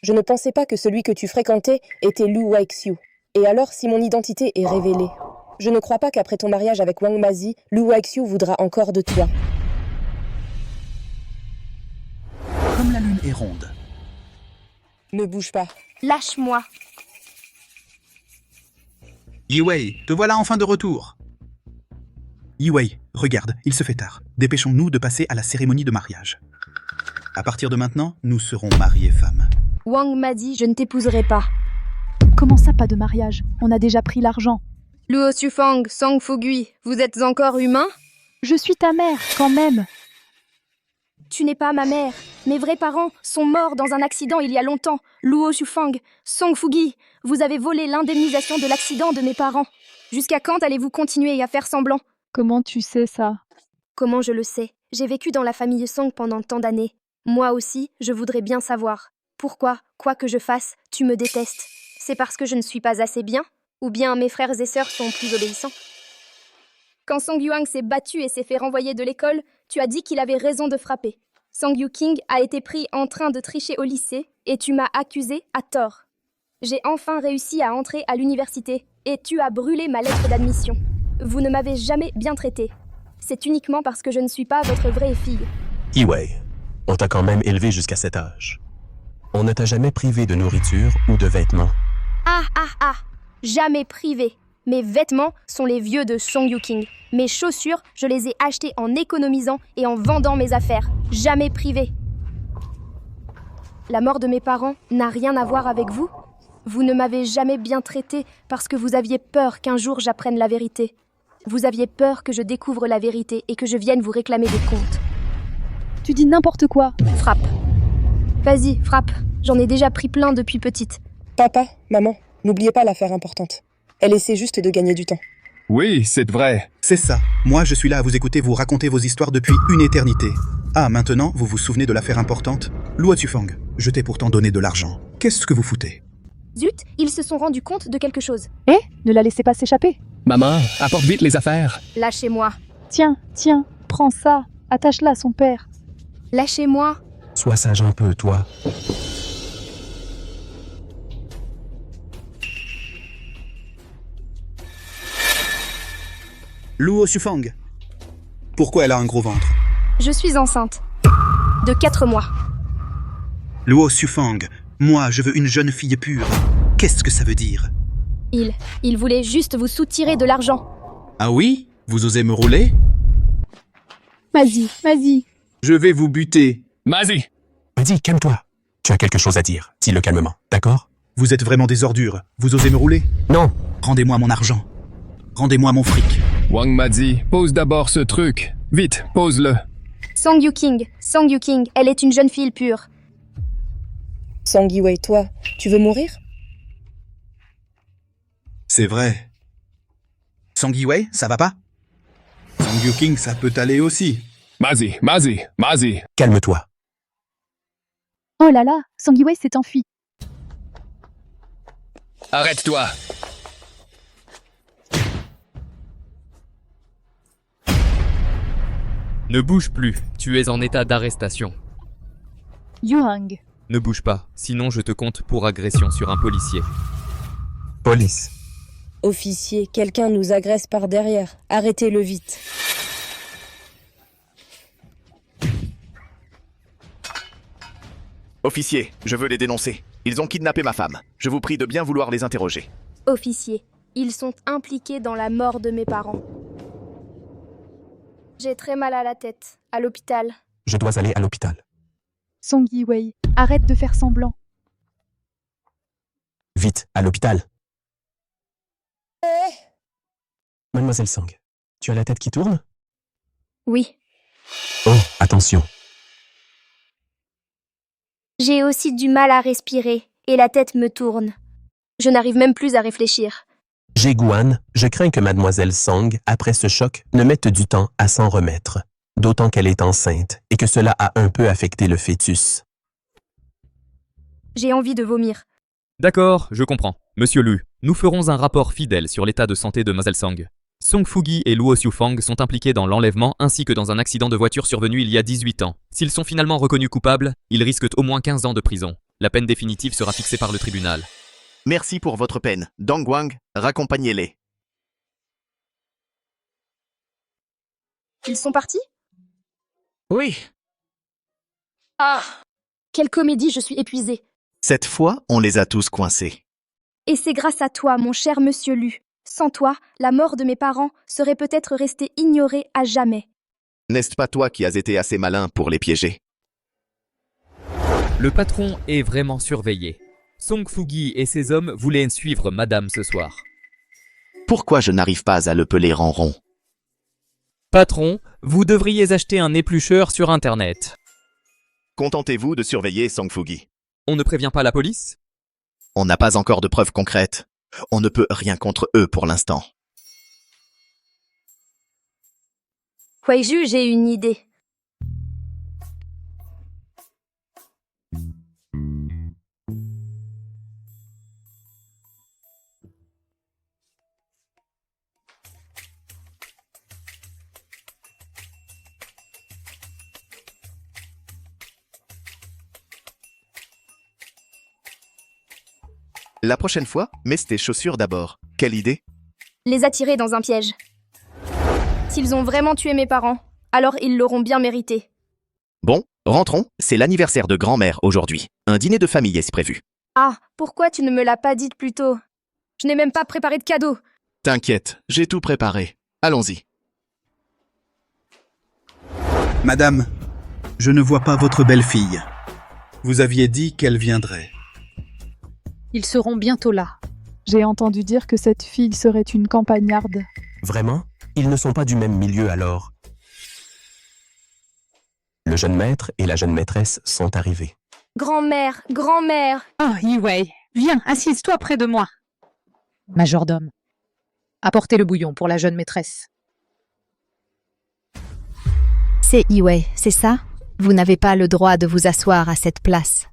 Je ne pensais pas que celui que tu fréquentais était Lu Huaixiu. Et alors, si mon identité est révélée? Je ne crois pas qu'après ton mariage avec Wang Mazi, Lu Huaixiu voudra encore de toi. Comme la lune est ronde. Ne bouge pas. Lâche-moi. Yiwei, te voilà enfin de retour. Yiwei, regarde, il se fait tard. Dépêchons-nous de passer à la cérémonie de mariage. À partir de maintenant, nous serons mari et femme. Wang m'a dit je ne t'épouserai pas. Comment ça, pas de mariage? On a déjà pris l'argent. Luo Xufang, Sang Fugui, vous êtes encore humain? Je suis ta mère, quand même. Tu n'es pas ma mère. Mes vrais parents sont morts dans un accident il y a longtemps. Luo Xufang, Sang Fugi, vous avez volé l'indemnisation de l'accident de mes parents. Jusqu'à quand allez-vous continuer à faire semblant? Comment tu sais ça? Comment je le sais? J'ai vécu dans la famille Song pendant tant d'années. Moi aussi, je voudrais bien savoir. Pourquoi, quoi que je fasse, tu me détestes? C'est parce que je ne suis pas assez bien? Ou bien mes frères et sœurs sont plus obéissants? Quand Song Yuang s'est battu et s'est fait renvoyer de l'école, tu as dit qu'il avait raison de frapper. Sang Yuking a été pris en train de tricher au lycée et tu m'as accusé à tort. J'ai enfin réussi à entrer à l'université et tu as brûlé ma lettre d'admission. Vous ne m'avez jamais bien traité. C'est uniquement parce que je ne suis pas votre vraie fille. Yiwei, on t'a quand même élevé jusqu'à cet âge. On ne t'a jamais privé de nourriture ou de vêtements. Ah, jamais privé. Mes vêtements sont les vieux de Song Yuking. Mes chaussures, je les ai achetées en économisant et en vendant mes affaires. Jamais privé. La mort de mes parents n'a rien à voir avec vous? Vous ne m'avez jamais bien traité parce que vous aviez peur qu'un jour j'apprenne la vérité. Vous aviez peur que je découvre la vérité et que je vienne vous réclamer des comptes. Tu dis n'importe quoi. Frappe. Vas-y, frappe. J'en ai déjà pris plein depuis petite. Papa, maman, n'oubliez pas l'affaire importante. Elle essaie juste de gagner du temps. Oui, c'est vrai. C'est ça. Moi, je suis là à vous écouter vous raconter vos histoires depuis une éternité. Ah, maintenant, vous vous souvenez de l'affaire importante? Luo Xufang, je t'ai pourtant donné de l'argent. Qu'est-ce que vous foutez? Zut, ils se sont rendus compte de quelque chose. Ne la laissez pas s'échapper. Maman, apporte vite les affaires. Lâchez-moi. Tiens, prends ça. Attache-la à son père. Lâchez-moi. Sois sage un peu, toi. Luo Xufang. Pourquoi elle a un gros ventre? Je suis enceinte. De 4 mois. Luo Xufang, moi, je veux une jeune fille pure. Qu'est-ce que ça veut dire? Il voulait juste vous soutirer de l'argent. Ah oui? Vous osez me rouler? Vas-y. Je vais vous buter. Mazi! Vas-y, calme-toi. Tu as quelque chose à dire. Dis-le calmement, d'accord? Vous êtes vraiment des ordures. Vous osez me rouler? Non. Rendez-moi mon argent. Rendez-moi mon fric. Wang m'a dit, pose d'abord ce truc. Vite, pose-le. Sang Yuking, elle est une jeune fille pure. Sang Yiwei, toi, tu veux mourir? C'est vrai. Sang Yiwei, ça va pas? Sang Yuking, ça peut aller aussi. Mazi! Calme-toi. Oh là là, Sang Yiwei s'est enfui. Arrête-toi! Ne bouge plus, tu es en état d'arrestation. Yuhang. Ne bouge pas, sinon je te compte pour agression sur un policier. Police. Officier, quelqu'un nous agresse par derrière. Arrêtez-le vite. Officier, je veux les dénoncer. Ils ont kidnappé ma femme. Je vous prie de bien vouloir les interroger. Officier, ils sont impliqués dans la mort de mes parents. J'ai très mal à la tête, à l'hôpital. Je dois aller à l'hôpital. Song Yiwei, arrête de faire semblant. Vite, à l'hôpital. Mademoiselle Sang, tu as la tête qui tourne? Oui. Oh, attention. J'ai aussi du mal à respirer et la tête me tourne. Je n'arrive même plus à réfléchir. Guan, je crains que Mademoiselle Sang, après ce choc, ne mette du temps à s'en remettre. D'autant qu'elle est enceinte et que cela a un peu affecté le fœtus. J'ai envie de vomir. D'accord, je comprends. Monsieur Lu, nous ferons un rapport fidèle sur l'état de santé de Mademoiselle Sang. Song Fugi et Luo Xufang sont impliqués dans l'enlèvement ainsi que dans un accident de voiture survenu il y a 18 ans. S'ils sont finalement reconnus coupables, ils risquent au moins 15 ans de prison. La peine définitive sera fixée par le tribunal. Merci pour votre peine. Dong Wang, raccompagnez-les. Ils sont partis? Oui. Ah! Quelle comédie, je suis épuisée. Cette fois, on les a tous coincés. Et c'est grâce à toi, mon cher monsieur Lu. Sans toi, la mort de mes parents serait peut-être restée ignorée à jamais. N'est-ce pas toi qui as été assez malin pour les piéger? Le patron est vraiment surveillé. Song Fugi et ses hommes voulaient suivre madame ce soir. Pourquoi je n'arrive pas à le peler en rond? Patron, vous devriez acheter un éplucheur sur Internet. Contentez-vous de surveiller Song Fugi. On ne prévient pas la police? On n'a pas encore de preuves concrètes. On ne peut rien contre eux pour l'instant. Huaiju, j'ai une idée. La prochaine fois, mets tes chaussures d'abord. Quelle idée? Les attirer dans un piège. S'ils ont vraiment tué mes parents, alors ils l'auront bien mérité. Bon, rentrons. C'est l'anniversaire de grand-mère aujourd'hui. Un dîner de famille est prévu. Ah, pourquoi tu ne me l'as pas dit plus tôt? Je n'ai même pas préparé de cadeau. T'inquiète, j'ai tout préparé. Allons-y. Madame, je ne vois pas votre belle-fille. Vous aviez dit qu'elle viendrait. Ils seront bientôt là. J'ai entendu dire que cette fille serait une campagnarde. Vraiment? Ils ne sont pas du même milieu alors. Le jeune maître et la jeune maîtresse sont arrivés. Grand-mère, grand-mère. Oh, Yi-Wei, viens, assise-toi près de moi. Majordome, apportez le bouillon pour la jeune maîtresse. C'est Yi-Wei, c'est ça? Vous n'avez pas le droit de vous asseoir à cette place.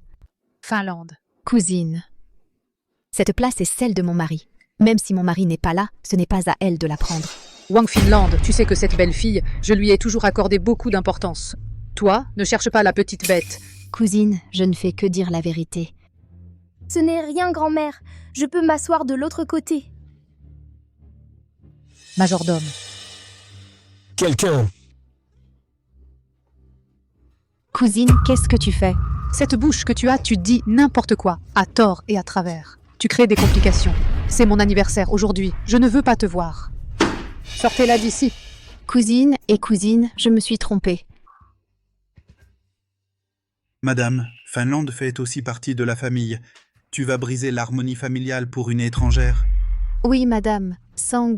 Finlande. Cousine. Cette place est celle de mon mari. Même si mon mari n'est pas là, ce n'est pas à elle de la prendre. Wang Finlande, tu sais que cette belle fille, je lui ai toujours accordé beaucoup d'importance. Toi, ne cherche pas la petite bête. Cousine, je ne fais que dire la vérité. Ce n'est rien, grand-mère. Je peux m'asseoir de l'autre côté. Majordome. Quelqu'un! Cousine, qu'est-ce que tu fais? Cette bouche que tu as, tu dis n'importe quoi, à tort et à travers. Tu crées des complications. C'est mon anniversaire aujourd'hui, je ne veux pas te voir. Sortez-la d'ici. Cousine, je me suis trompée. Madame, Finlande fait aussi partie de la famille. Tu vas briser l'harmonie familiale pour une étrangère? Oui, madame. Sang...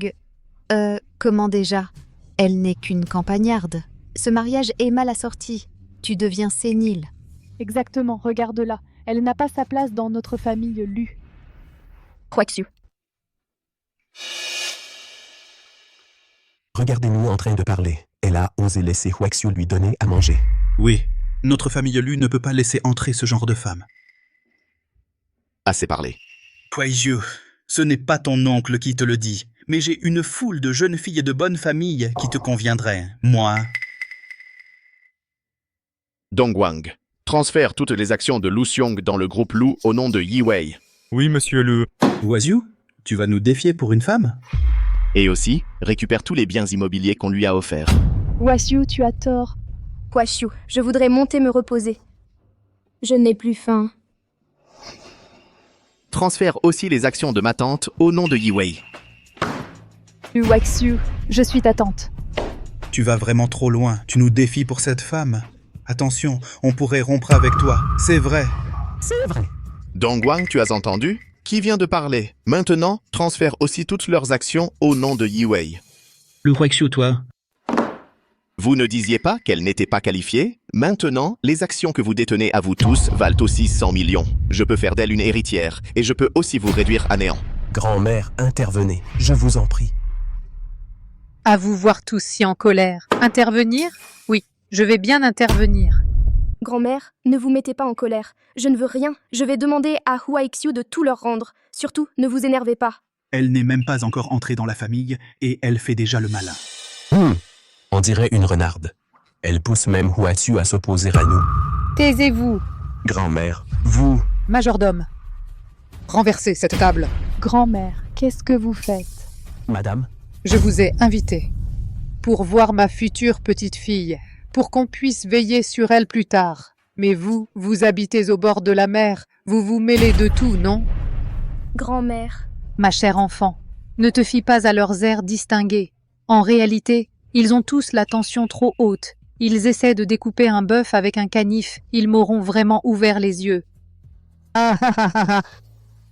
comment déjà? Elle n'est qu'une campagnarde. Ce mariage est mal assorti. Tu deviens sénile. Exactement, regarde-la. Elle n'a pas sa place dans notre famille Lu. Huaiju. Regardez-nous en train de parler. Elle a osé laisser Huaxiu lui donner à manger. Oui, notre famille Lu ne peut pas laisser entrer ce genre de femme. Assez parlé. Huaiju, ce n'est pas ton oncle qui te le dit, mais j'ai une foule de jeunes filles de bonne famille qui te conviendraient. Moi... Dongwang, transfère toutes les actions de Lu Xiong dans le groupe Lu au nom de Yi-Wei. Oui, monsieur Lu. Huaxiu, tu vas nous défier pour une femme? Et aussi, récupère tous les biens immobiliers qu'on lui a offerts. Huaxiu, tu as tort. Huaxiu, je voudrais monter me reposer. Je n'ai plus faim. Transfère aussi les actions de ma tante au nom de Yi-Wei. Huaxiu, je suis ta tante. Tu vas vraiment trop loin, tu nous défies pour cette femme. Attention, on pourrait rompre avec toi, c'est vrai. C'est vrai. Dongwang, tu as entendu? Qui vient de parler? Maintenant, transfère aussi toutes leurs actions au nom de Yi-Wei. Le Huaxiu, toi? Vous ne disiez pas qu'elle n'était pas qualifiée? Maintenant, les actions que vous détenez à vous tous valent aussi 100 millions. Je peux faire d'elle une héritière, et je peux aussi vous réduire à néant. Grand-mère, intervenez, je vous en prie. À vous voir tous si en colère. Intervenir? Oui, je vais bien intervenir. Grand-mère, ne vous mettez pas en colère. Je ne veux rien. Je vais demander à Huaxiu de tout leur rendre. Surtout, ne vous énervez pas. Elle n'est même pas encore entrée dans la famille, et elle fait déjà le malin. On dirait une renarde. Elle pousse même Huaxiu à s'opposer à nous. Taisez-vous. Grand-mère, vous... Majordome. Renversez cette table. Grand-mère, qu'est-ce que vous faites? Madame? Je vous ai invité pour voir ma future petite-fille, pour qu'on puisse veiller sur elle plus tard. Mais vous, vous habitez au bord de la mer, vous vous mêlez de tout, non? Grand-mère. Ma chère enfant, Ne te fie pas à leurs airs distingués. En réalité, ils ont tous la tension trop haute. Ils essaient de découper un bœuf avec un canif. Ils m'auront vraiment ouvert les yeux. Ah ah ah ah ah.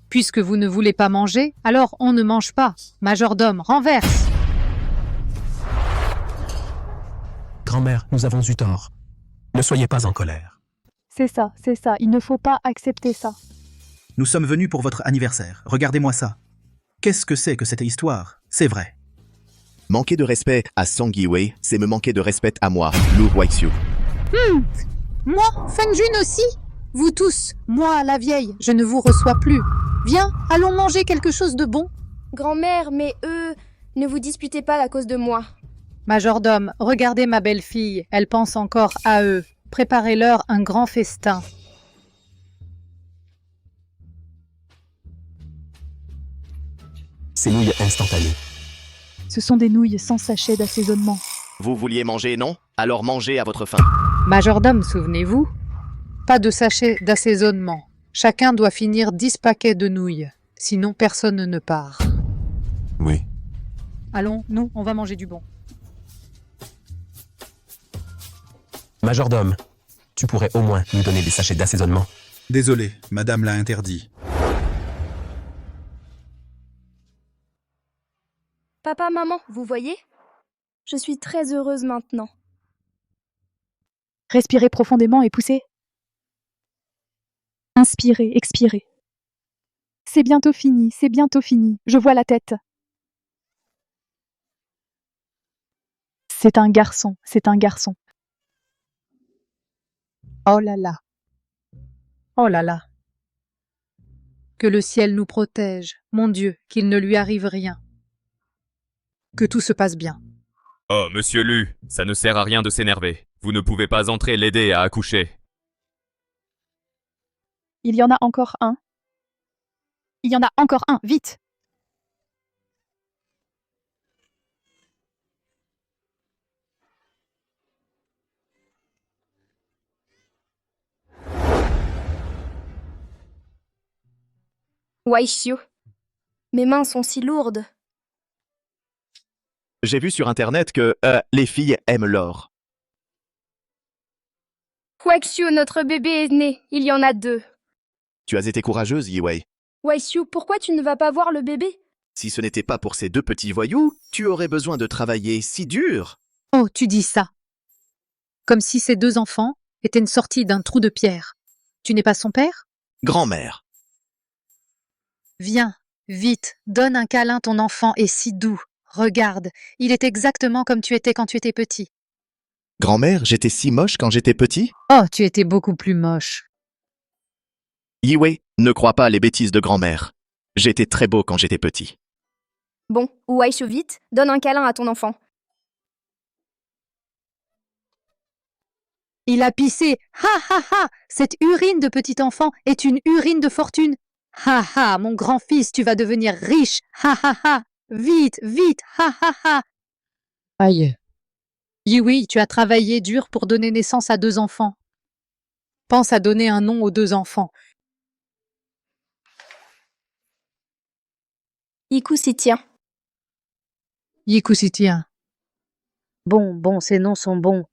Puisque vous ne voulez pas manger, alors on ne mange pas. Majordome, renverse. Grand-mère, nous avons eu tort. Ne soyez pas en colère. C'est ça, il ne faut pas accepter ça. Nous sommes venus pour votre anniversaire. Regardez-moi ça. Qu'est-ce que c'est que cette histoire? C'est vrai. Manquer de respect à Song Yiwei, c'est me manquer de respect à moi, Lu Huaxiu. Moi, Feng Jun aussi. Vous tous, moi, la vieille, je ne vous reçois plus. Viens, allons manger quelque chose de bon. Grand-mère, mais ne vous disputez pas à cause de moi. Majordome, regardez ma belle-fille, elle pense encore à eux. Préparez-leur un grand festin. Ces nouilles instantanées. Ce sont des nouilles sans sachet d'assaisonnement. Vous vouliez manger, non? Alors mangez à votre faim. Majordome, souvenez-vous? Pas de sachet d'assaisonnement. Chacun doit finir 10 paquets de nouilles. Sinon, personne ne part. Oui. Allons, nous, on va manger du bon. Majordome, tu pourrais au moins nous donner des sachets d'assaisonnement. Désolé, madame l'a interdit. Papa, maman, vous voyez? Je suis très heureuse maintenant. Respirez profondément et poussez. Inspirez, expirez. C'est bientôt fini, je vois la tête. C'est un garçon. Oh là là. Oh là là. Que le ciel nous protège, mon Dieu, qu'il ne lui arrive rien. Que tout se passe bien. Oh, monsieur Lu, ça ne sert à rien de s'énerver. Vous ne pouvez pas entrer l'aider à accoucher. Il y en a encore un. Vite. Huaxiu, mes mains sont si lourdes. J'ai vu sur internet que les filles aiment l'or. Huaxiu, notre bébé est né. Il y en a 2. Tu as été courageuse, Yiwei. Huaxiu, pourquoi tu ne vas pas voir le bébé? Si ce n'était pas pour ces 2 petits voyous, tu aurais besoin de travailler si dur. Oh, tu dis ça. Comme si ces 2 enfants étaient une sortie d'un trou de pierre. Tu n'es pas son père? Grand-mère. Viens, vite, donne un câlin, ton enfant est si doux. Regarde, il est exactement comme tu étais quand tu étais petit. Grand-mère, j'étais si moche quand j'étais petit? Oh, tu étais beaucoup plus moche. Yiwei, ne crois pas les bêtises de grand-mère. J'étais très beau quand j'étais petit. Bon, Huaxiu, vite, donne un câlin à ton enfant. Il a pissé. Ha ha ha! Cette urine de petit enfant est une urine de fortune. Ha ha, mon grand-fils, tu vas devenir riche. Ha ha ha! Vite, vite! Ha ha ha! Aïe. Oui, tu as travaillé dur pour donner naissance à 2 enfants. Pense à donner un nom aux 2 enfants. Yiku s'y tient. Yiku s'y tient. Bon, ces noms sont bons.